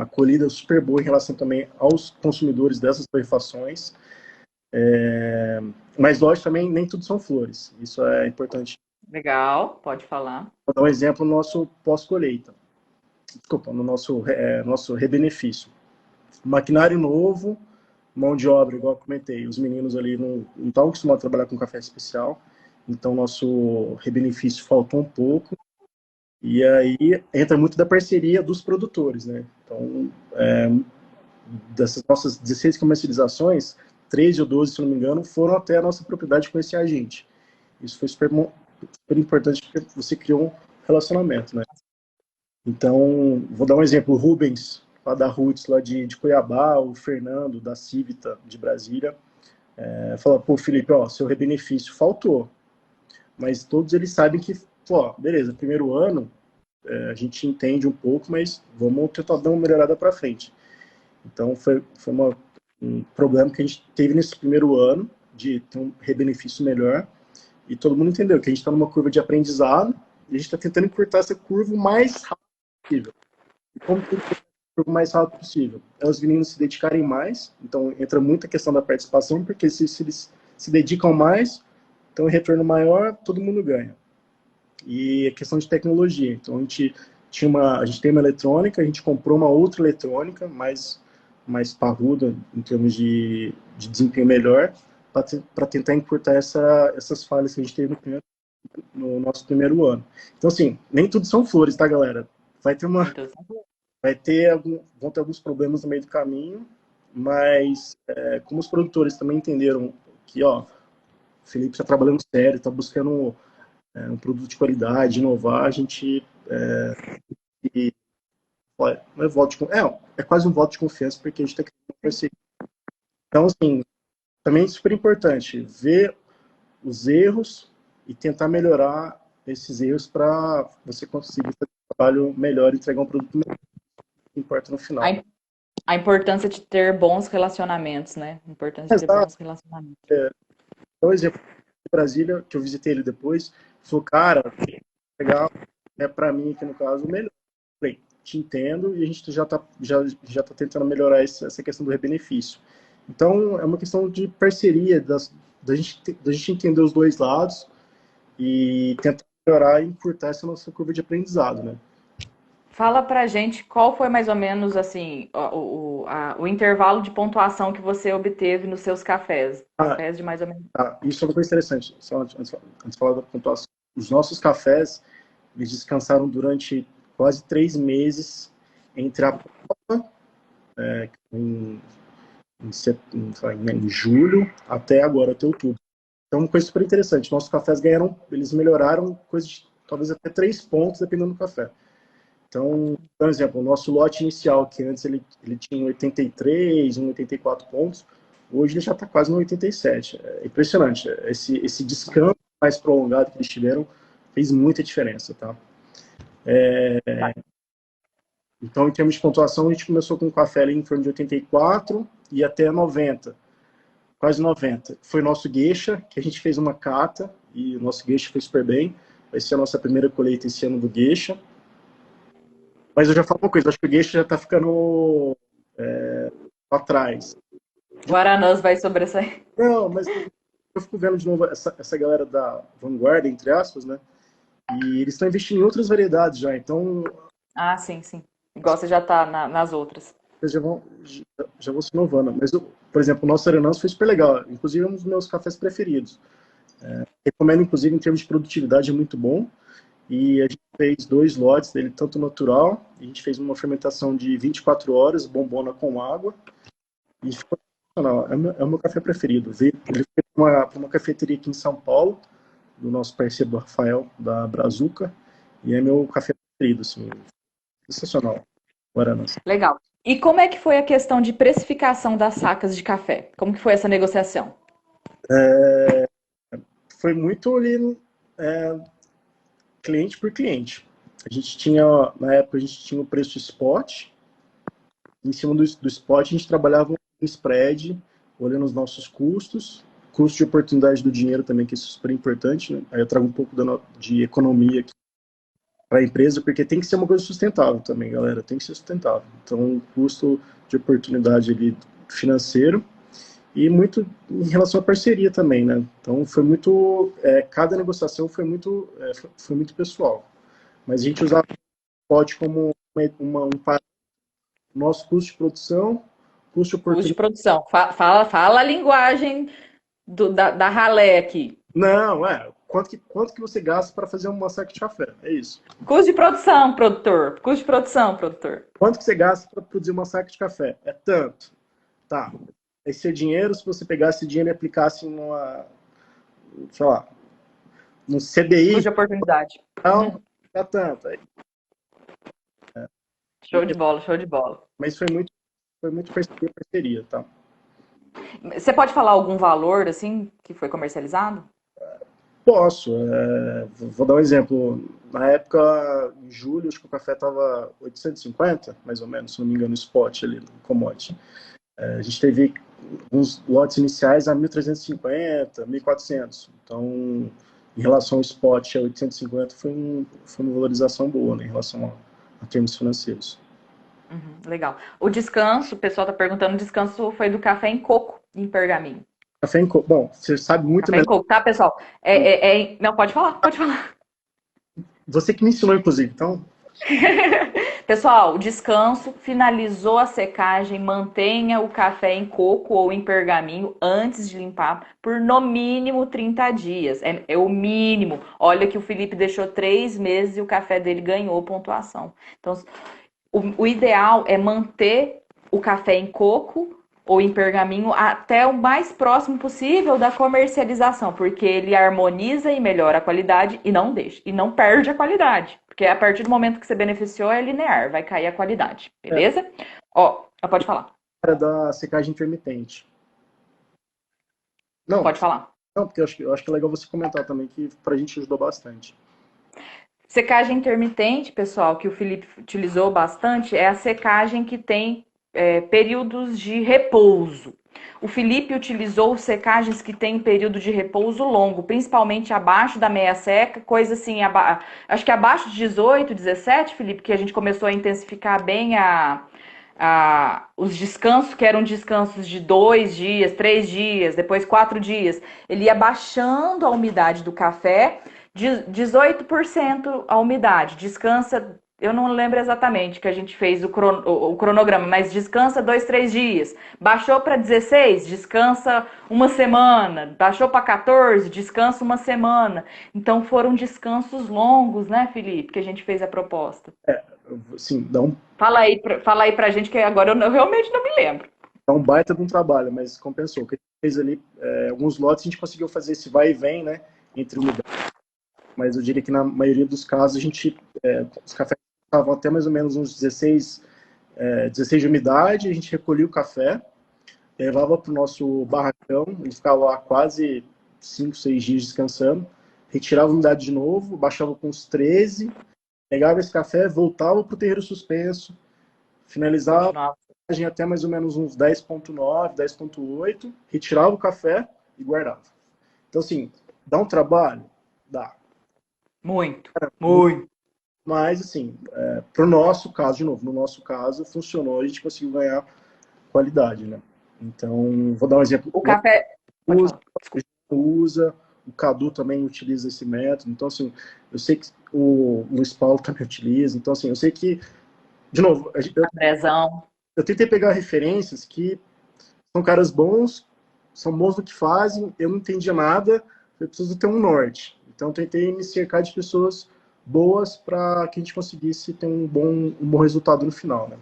acolhida super boa em relação também aos consumidores dessas torrefações. Mas, lógico, também nem tudo são flores. Isso é importante. Legal, pode falar. Vou dar um exemplo no nosso pós-colheita. Desculpa, no nosso rebenefício. Maquinário novo, mão de obra, igual eu comentei. Os meninos ali não estão acostumados a trabalhar com café especial, então nosso rebenefício faltou um pouco. E aí entra muito da parceria dos produtores, né? Então, dessas nossas 16 comercializações, 13 ou 12, se não me engano, foram até a nossa propriedade conhecer a gente. Isso foi super importante porque você criou um relacionamento, né? Então, vou dar um exemplo, o Rubens, lá da Roots, lá de Cuiabá, o Fernando, da Civita, de Brasília, fala, pô, Felipe, ó, seu rebenefício faltou, mas todos eles sabem que, pô, beleza, primeiro ano, a gente entende um pouco, mas vamos tentar dar uma melhorada para frente. Então, foi um problema que a gente teve nesse primeiro ano, de ter um rebenefício melhor, e todo mundo entendeu que a gente está numa curva de aprendizado, e a gente está tentando encurtar essa curva o mais rápido possível. E como que o mais rápido possível? É os meninos se dedicarem mais, então entra muita questão da participação, porque se eles se dedicam mais, então retorno maior, todo mundo ganha. E a questão de tecnologia, então a gente tem uma eletrônica, a gente comprou uma outra eletrônica, mais parruda, em termos de desempenho melhor, para tentar encurtar essas falhas que a gente teve no nosso primeiro ano. Então, assim, nem tudo são flores, tá, galera? Vai ter uma, Então, vão ter alguns problemas no meio do caminho, mas como os produtores também entenderam que, ó, o Felipe está trabalhando sério, está buscando um produto de qualidade, inovar, a gente e, olha, não é é quase um voto de confiança, porque a gente está criando uma parceria. Então, assim, também é super importante ver os erros e tentar melhorar esses erros para você conseguir fazer um trabalho melhor e entregar um produto melhor, que importa no a, final. im- a importância de ter bons relacionamentos, né? A importância de ter Exato. bons relacionamentos. Então, exemplo, de Brasília, que eu visitei ele depois, falou, cara, legal, é para mim, aqui no caso, o melhor. Falei, te entendo e a gente já tá tentando melhorar essa questão do benefício. Então, é uma questão de parceria, da gente entender os dois lados e tentar melhorar e encurtar essa nossa curva de aprendizado, né? Fala pra gente qual foi mais ou menos assim o intervalo de pontuação que você obteve nos seus cafés. Ah, Cafés de mais ou menos. isso é uma coisa interessante, só antes de falar da pontuação. Os nossos cafés, eles descansaram durante quase 3 meses entre a prova, em, em julho, até agora, até outubro. Então, uma coisa super interessante. Nossos cafés ganharam, eles melhoraram coisa de talvez até 3 pontos, dependendo do café. Então, por exemplo, o nosso lote inicial, que antes ele tinha 83, 84 pontos, hoje ele já está quase no 87. É impressionante. Esse descanso mais prolongado que eles tiveram fez muita diferença, tá? Então, em termos de pontuação, a gente começou com um café ali em torno de 84 e até 90, quase 90. Foi nosso geisha, que a gente fez uma cata, e o nosso geisha foi super bem. Vai ser a nossa primeira colheita esse ano do geisha. Mas eu já falo uma coisa, acho que o geisha já está ficando atrás. O Aranãs vai sobressair. Não, mas eu fico vendo de novo essa galera da vanguarda, entre aspas, né? E eles estão investindo em outras variedades já, então Ah, sim, sim. Igual você já tá nas outras. eles já vão se inovando. Mas, por exemplo, o nosso Arenãs foi super legal. Inclusive, é um dos meus cafés preferidos. Recomendo, inclusive, em termos de produtividade, é muito bom. E a gente fez 2 lotes dele, tanto natural, a gente fez uma fermentação de 24 horas, bombona com água, e ficou sensacional. É o meu café preferido. Ele foi para uma cafeteria aqui em São Paulo, do nosso parceiro Rafael, da Brazuca, e é meu café preferido, assim, sensacional, Guaraná. Legal. E como é que foi a questão de precificação das sacas de café? Como que foi essa negociação? Foi muito ali, é, cliente por cliente. A gente tinha, na época, a gente tinha o preço spot, em cima do spot a gente trabalhava no spread, olhando os nossos custos, custo de oportunidade do dinheiro também, que é super importante, né? Aí eu trago um pouco de economia aqui para a empresa, porque tem que ser uma coisa sustentável também, galera, tem que ser sustentável. Então, custo de oportunidade ali financeiro e muito em relação à parceria também, né? Então, foi muito, cada negociação foi muito pessoal, mas a gente usava o spot como nosso custo de produção, custo de Custo de oportunidade. produção. Fala a linguagem da ralé aqui. Não, quanto que você gasta para fazer uma saca de café? É isso. Custo de produção, produtor. Custo de produção, produtor. Quanto que você gasta para produzir uma saca de café? É tanto. Tá. Esse é dinheiro, se você pegasse esse dinheiro e aplicasse numa, sei lá, no Custo CDI, de oportunidade. não, é tanto. Show de bola, show de bola. Mas foi muito parceria, tá? Você pode falar algum valor, assim, que foi comercializado? Posso. Vou dar um exemplo. Na época, em julho, acho que o café estava 850, mais ou menos, se não me engano, o spot ali, no commodity. A gente teve uns lotes iniciais a 1.350, 1.400. Então, em relação ao spot a 850, foi uma valorização boa, né, em relação a termos financeiros. Uhum, legal. O descanso, o pessoal está perguntando, o descanso foi do café em coco, em pergaminho. Café em coco. Bom, você sabe muito Café em melhor. coco, tá, pessoal? Não, pode falar, pode falar. Você que me ensinou, inclusive. Então, Pessoal, o descanso finalizou a secagem, mantenha o café em coco ou em pergaminho antes de limpar por no mínimo 30 dias. É o mínimo. Olha que o Felipe deixou 3 meses e o café dele ganhou pontuação. Então, o ideal é manter o café em coco ou em pergaminho até o mais próximo possível da comercialização, porque ele harmoniza e melhora a qualidade e não deixa, e não perde a qualidade, porque a partir do momento que você beneficiou é linear, vai cair a qualidade, beleza? Ó, pode falar. era da secagem intermitente. Não, Pode falar. não, porque eu acho que é legal você comentar também, que pra gente ajudou bastante. Secagem intermitente, pessoal, que o Felipe utilizou bastante, é a secagem que tem períodos de repouso. O Felipe utilizou secagens que têm período de repouso longo, principalmente abaixo da meia seca, coisa assim, acho que abaixo de 18, 17, Felipe, que a gente começou a intensificar bem os descansos, que eram descansos de 2 dias, 3 dias, depois 4 dias. Ele ia baixando a umidade do café, 18% a umidade, descansa. Eu não lembro exatamente que a gente fez o cronograma, mas descansa 2, 3 dias. Baixou para 16, descansa uma semana. Baixou para 14, descansa uma semana. Então foram descansos longos, né, Felipe, que a gente fez a proposta. Assim, Fala aí pra gente, que agora eu realmente não me lembro. dá um baita de um trabalho, mas compensou. O que a gente fez ali, alguns lotes a gente conseguiu fazer esse vai e vem, né, entre umidade, mas eu diria que na maioria dos casos os cafés estavam até mais ou menos uns 16 de umidade, a gente recolhia o café, levava para o nosso barracão, ele ficava lá quase 5, 6 dias descansando, retirava a umidade de novo, baixava com uns 13, pegava esse café, voltava para o terreiro suspenso, finalizava a viagem até mais ou menos uns 10,9, 10,8, retirava o café e guardava. Então, assim, dá um trabalho? Dá. Muito, muito. Mas, assim, pro nosso caso, de novo, no nosso caso, funcionou, a gente conseguiu ganhar qualidade, né? Então, vou dar um exemplo. O café. Pode Usa, falar. usa, o Cadu também utiliza esse método. Então, assim, eu sei que o Luiz Paulo também utiliza. Então, assim, eu sei que, de novo, Andrezão. eu tentei pegar referências que são caras bons, são bons no que fazem, eu não entendi nada, eu preciso ter um norte. Então, eu tentei me cercar de pessoas boas para que a gente conseguisse ter um bom resultado no final, né?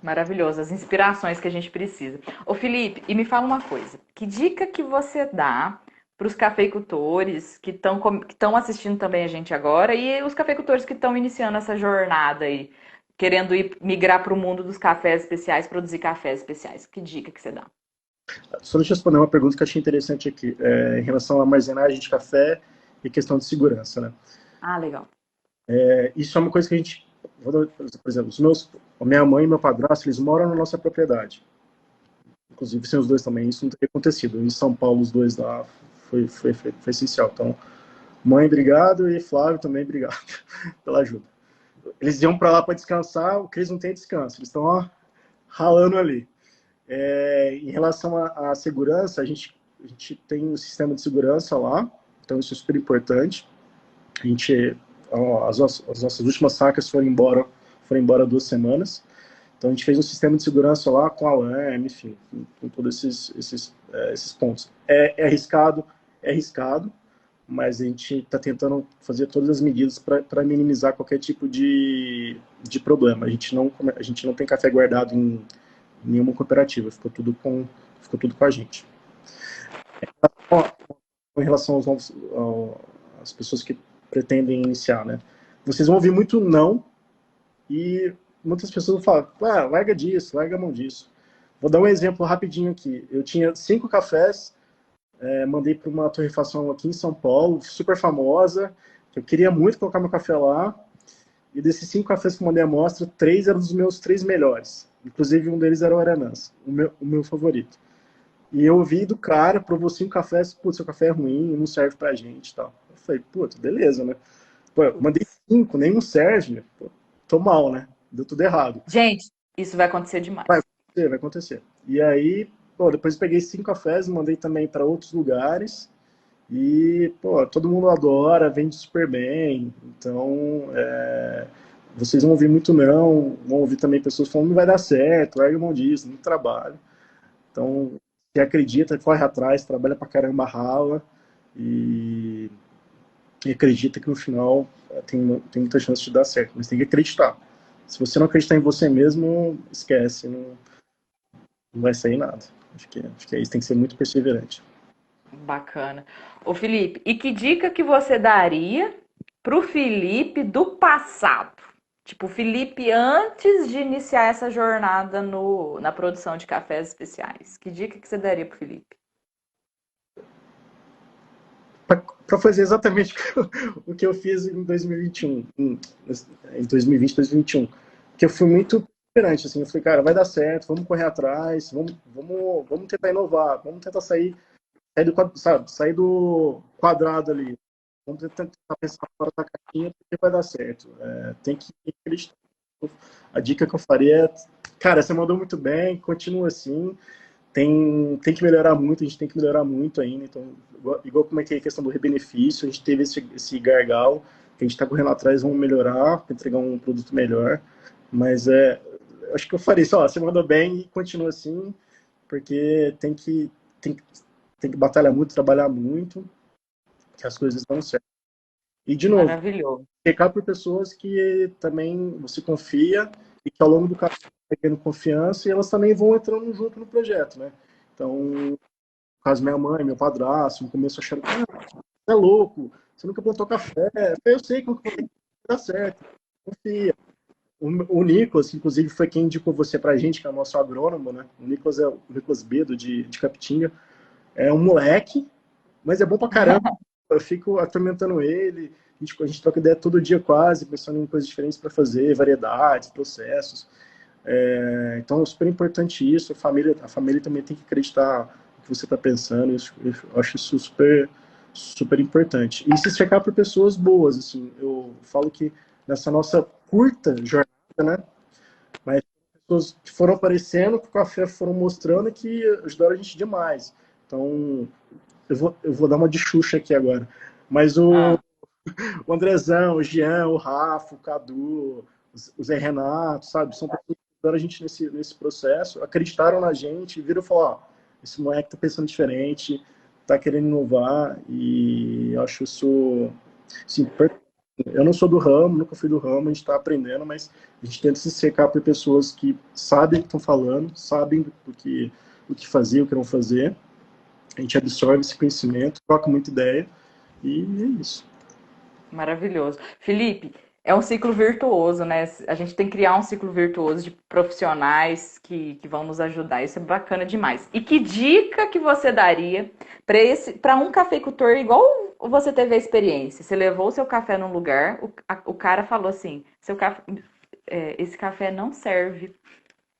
Maravilhoso, as inspirações que a gente precisa. Ô Felipe, e me fala uma coisa, que dica que você dá para os cafeicultores que estão assistindo também a gente agora e os cafeicultores que estão iniciando essa jornada aí, querendo migrar para o mundo dos cafés especiais, produzir cafés especiais? Que dica que você dá? Só deixa eu responder uma pergunta que eu achei interessante aqui, em relação à armazenagem de café e questão de segurança, né? Ah, legal. Isso é uma coisa que a gente, por exemplo, a minha mãe e meu padrasto, eles moram na nossa propriedade. Inclusive, sem os dois também, isso não teria acontecido. Em São Paulo, os dois lá foi essencial. Então, mãe, obrigado, e Flávio também, obrigado pela ajuda. Eles iam para lá para descansar, o que eles não têm descanso, eles estão ralando ali. Em relação à segurança, a gente tem um sistema de segurança lá, então isso é super importante. As nossas últimas sacas foram embora 2 semanas. Então a gente fez um sistema de segurança lá com alarme, enfim, com todos esses pontos. É arriscado, mas a gente está tentando fazer todas as medidas para minimizar qualquer tipo de problema. A gente não tem café guardado em nenhuma cooperativa, ficou tudo com a gente. Com relação às pessoas que pretendem iniciar, né? Vocês vão ouvir muito não, e muitas pessoas falam, larga disso, larga a mão disso. Vou dar um exemplo rapidinho aqui. Eu tinha 5 cafés, mandei para uma torrefação aqui em São Paulo, super famosa, que eu queria muito colocar meu café lá, e desses 5 cafés que eu mandei a amostra, 3 eram dos meus 3 melhores. Inclusive, um deles era o Aranãs, o meu favorito. E eu ouvi do cara, provou 5 cafés, putz, seu café é ruim, não serve pra gente e tal. Eu falei, putz, beleza, né? Pô, eu mandei 5, nenhum serve, pô, tô mal, né? Deu tudo errado. Gente, isso vai acontecer Vai demais. acontecer, vai acontecer. E aí, pô, depois eu peguei 5 cafés, mandei também para outros lugares, e, pô, todo mundo adora, vende super bem. Então, vocês vão ouvir muito não, vão ouvir também pessoas falando não vai dar certo, larga a mão disso, muito trabalho. Então, se acredita, corre atrás, trabalha pra caramba, rala e, e acredita que no final tem muita chance de dar certo. Mas tem que acreditar. Se você não acreditar em você mesmo, esquece, não vai sair nada. Acho que é isso, tem que ser muito perseverante. Bacana. Ô Felipe, e que dica que você daria pro Felipe do passado? Tipo, o Felipe antes de iniciar essa jornada na produção de cafés especiais. Que dica que você daria pro Felipe? Para fazer exatamente o que eu fiz em 2021, em 2020, 2021. Que eu fui muito diferente, assim, eu falei, cara, vai dar certo, vamos correr atrás, vamos tentar inovar, vamos tentar sair do, sabe, sair do quadrado ali. Vamos tentar pensar fora da caixinha, porque vai dar certo. Tem que acreditar. A dica que eu faria é, cara, você mandou muito bem, continua assim. Tem que melhorar muito, a gente tem que melhorar muito ainda. Então, igual como é que é a questão do benefício, a gente teve esse gargalo, que a gente está correndo atrás, vamos melhorar, para entregar um produto melhor. Mas acho que eu faria isso, ó, você mandou bem e continua assim, porque tem, tem que batalhar muito, trabalhar muito, que as coisas dão certo. E, de novo, Maravilhoso. checar por pessoas que também você confia e que ao longo do caminho vai tendo confiança e elas também vão entrando junto no projeto, né? Então, no caso minha mãe, meu padrasto, no começo achando que você é louco, você nunca plantou café. Eu sei que nunca plantei, dá certo, confia. O Nicolas, inclusive, foi quem indicou você pra gente, que é o nosso agrônomo, né? O Nicolas é o Nicolas Bedo, de Capitinga. É um moleque, mas é bom pra caramba. Eu fico atormentando ele, a gente troca ideia todo dia quase, pensando em coisas diferentes para fazer, variedades, processos. Então é super importante isso. A família também tem que acreditar no que você está pensando. Eu acho isso super, super importante. E se cercar por pessoas boas, assim. Eu falo que nessa nossa curta jornada, né? Mas pessoas que foram aparecendo, que o café foram mostrando que ajudaram a gente demais. Então, eu vou dar uma de Xuxa aqui agora. Mas Ah, o Andrezão, o Jean, o Rafa, o Cadu, o Zé Renato, sabe? São pessoas que ajudaram a gente nesse processo, acreditaram na gente, viram e falaram, ó, esse moleque tá pensando diferente, tá querendo inovar, e eu acho isso, assim, eu não sou do ramo, nunca fui do ramo, a gente está aprendendo, mas a gente tenta se cercar por pessoas que sabem o que estão falando, sabem o que fazer, o que não fazer, a gente absorve esse conhecimento, troca muita ideia, e é isso. maravilhoso. Felipe, é um ciclo virtuoso, né? A gente tem que criar um ciclo virtuoso de profissionais que vão nos ajudar. Isso é bacana demais. E que dica que você daria para um cafeicultor igual você teve a experiência? Você levou o seu café num lugar, o cara falou assim: esse café não serve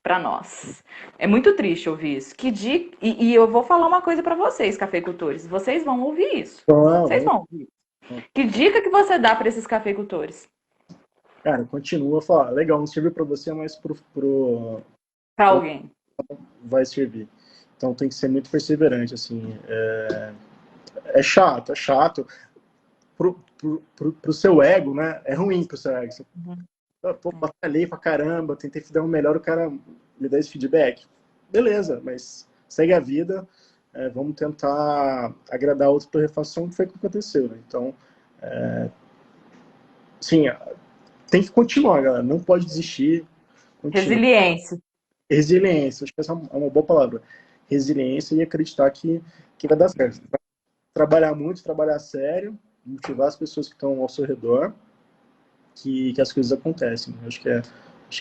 para nós. É muito triste ouvir isso. Que dica, e eu vou falar uma coisa para vocês, cafeicultores. Vocês vão ouvir isso. Vocês Vamos, vão ouvir. Que dica que você dá para esses cafeicultores? cara, continua a falar. Legal, não serviu para você, mas Para alguém. vai servir. Então tem que ser muito perseverante, assim. É chato, é chato. Pro seu ego, né? É ruim pro seu ego. Você, Uhum. pô, batalhei pra caramba, tentei dar o melhor, o cara me dá esse feedback. Beleza, mas segue a vida. Vamos tentar agradar outro torrefação, que foi o que aconteceu, né? Então, sim, tem que continuar, galera. Não pode desistir. Continua. Resiliência. Resiliência, acho que essa é uma boa palavra. Resiliência e acreditar que vai dar certo. Trabalhar muito, trabalhar sério, motivar as pessoas que estão ao seu redor, que as coisas acontecem. Acho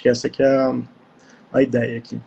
que essa que é a ideia aqui.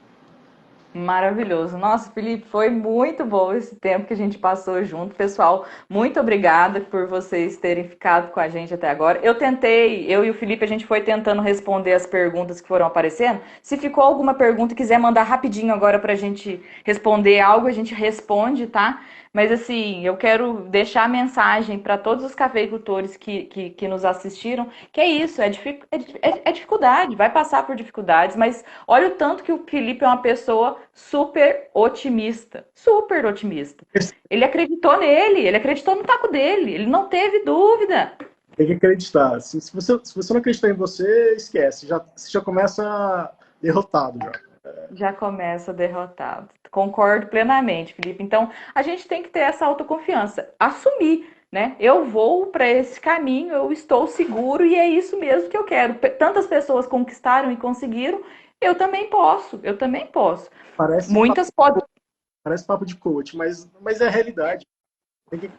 Maravilhoso. Nossa, Felipe, foi muito bom esse tempo que a gente passou junto. Pessoal, muito obrigada por vocês terem ficado com a gente até agora. Eu e o Felipe, a gente foi tentando responder as perguntas que foram aparecendo. Se ficou alguma pergunta e quiser mandar rapidinho agora para a gente responder algo, a gente responde, tá? Mas assim, eu quero deixar a mensagem para todos os cafeicultores que nos assistiram, que é isso, é dificuldade, vai passar por dificuldades, mas olha o tanto que o Felipe é uma pessoa super otimista. Super otimista. Ele acreditou nele, ele acreditou no taco dele, ele não teve dúvida. Tem que acreditar. Se você não acreditar em você, esquece. Você já começa derrotado. Já. Já começa derrotado. Concordo plenamente, Felipe. Então, a gente tem que ter essa autoconfiança, assumir, né? Eu vou para esse caminho, eu estou seguro e é isso mesmo que eu quero. Tantas pessoas conquistaram e conseguiram, eu também posso, eu também posso. Parece, Muitas podem. parece papo de coach, mas é a realidade. Tem que,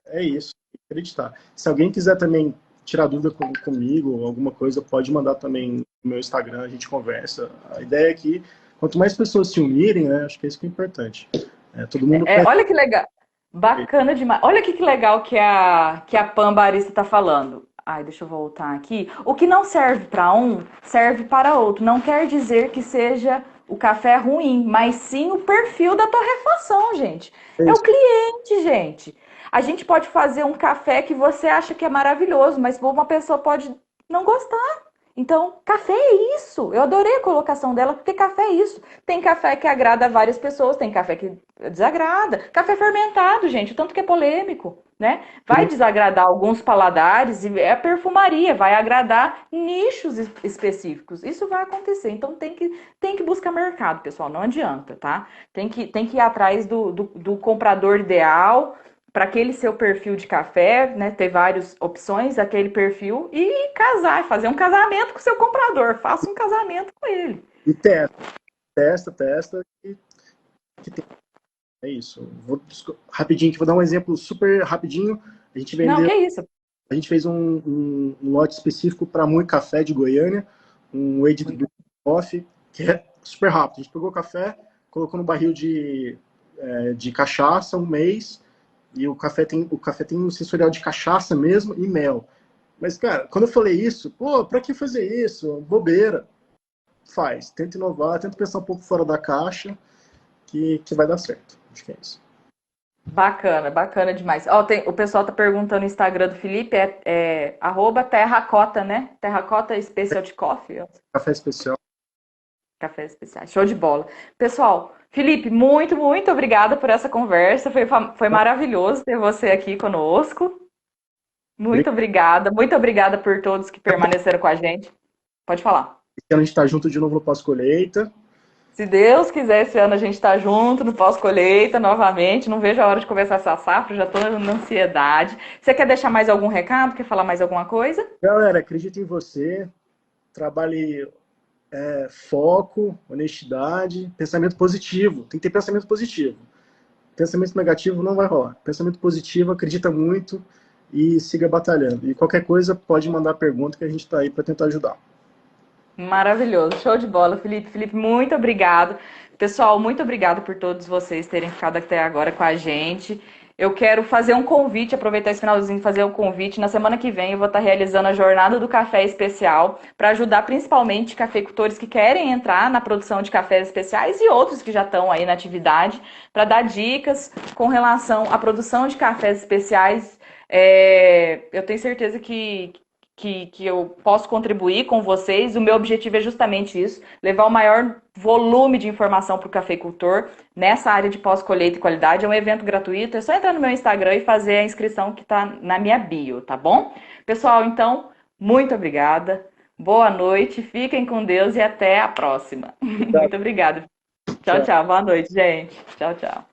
é isso, tem que acreditar. Se alguém quiser também tirar dúvida comigo, alguma coisa, pode mandar também no meu Instagram, a gente conversa. A ideia é que quanto mais pessoas se unirem, né, acho que é isso que é importante. Todo mundo Olha que legal. Bacana demais. Olha que legal que a Pam Barista está falando. Ai, deixa eu voltar aqui. O que não serve para um, serve para outro. Não quer dizer que seja o café ruim, mas sim o perfil da torrefação, gente. É É o isso. cliente, gente. A gente pode fazer um café que você acha que é maravilhoso, mas uma pessoa pode não gostar. Então, café é isso. Eu adorei a colocação dela, porque café é isso. Tem café que agrada a várias pessoas, tem café que desagrada. Café fermentado, gente, o tanto que é polêmico, né? Vai desagradar alguns paladares e é a perfumaria, vai agradar nichos específicos. Isso vai acontecer. Então tem que buscar mercado, pessoal. Não adianta, tá? Tem que ir atrás do comprador ideal para aquele seu perfil de café, né? Ter várias opções, aquele perfil e casar, fazer um casamento com o seu comprador. Faça um casamento com ele. E testa, que tem. É isso. Rapidinho, que vou dar um exemplo super rapidinho. A gente Não, vendeu, que é isso. a gente fez um lote específico para Moe Café de Goiânia, um Aged Brew Coffee, que é super rápido. A gente pegou o café, colocou no barril de cachaça um mês, e o café tem um sensorial de cachaça mesmo e mel. Mas, cara, quando eu falei isso, pô, pra que fazer isso? Bobeira. Faz. Tenta inovar, tenta pensar um pouco fora da caixa, que vai dar certo. Acho que é isso. Bacana, bacana demais. Ó, o pessoal tá perguntando no Instagram do Felipe, é arroba terracota, né? Terracota Specialty Coffee, ó. Café especial. Cafés especiais. Show de bola. Pessoal, Felipe, muito, muito obrigada por essa conversa. Foi maravilhoso ter você aqui conosco. Muito obrigada por todos que permaneceram com a gente. Pode falar. Esse ano a gente tá junto de novo no pós-colheita. Se Deus quiser, esse ano a gente está junto no pós-colheita novamente. Não vejo a hora de começar essa safra, já estou na ansiedade. Você quer deixar mais algum recado? Quer falar mais alguma coisa? Galera, acredito em você. Trabalhe foco, honestidade, pensamento positivo. Tem que ter pensamento positivo. Pensamento negativo não vai rolar. Pensamento positivo, acredita muito e siga batalhando. E qualquer coisa, pode mandar pergunta que a gente está aí para tentar ajudar. Maravilhoso, show de bola, Felipe. Felipe, muito obrigado. Pessoal, muito obrigado por todos vocês terem ficado até agora com a gente. Eu quero fazer um convite, aproveitar esse finalzinho e fazer um convite. Na semana que vem eu vou estar realizando a Jornada do Café Especial para ajudar principalmente cafeicultores que querem entrar na produção de cafés especiais e outros que já estão aí na atividade, para dar dicas com relação à produção de cafés especiais. Eu tenho certeza que eu posso contribuir com vocês. O meu objetivo é justamente isso, levar o maior volume de informação para o cafeicultor nessa área de pós-colheita e qualidade. É um evento gratuito, é só entrar no meu Instagram e fazer a inscrição que está na minha bio, tá bom? Pessoal, então, muito obrigada, boa noite, fiquem com Deus e até a próxima. Obrigado. Muito obrigada. Tchau, Tchau. tchau, boa noite, gente. Tchau, tchau.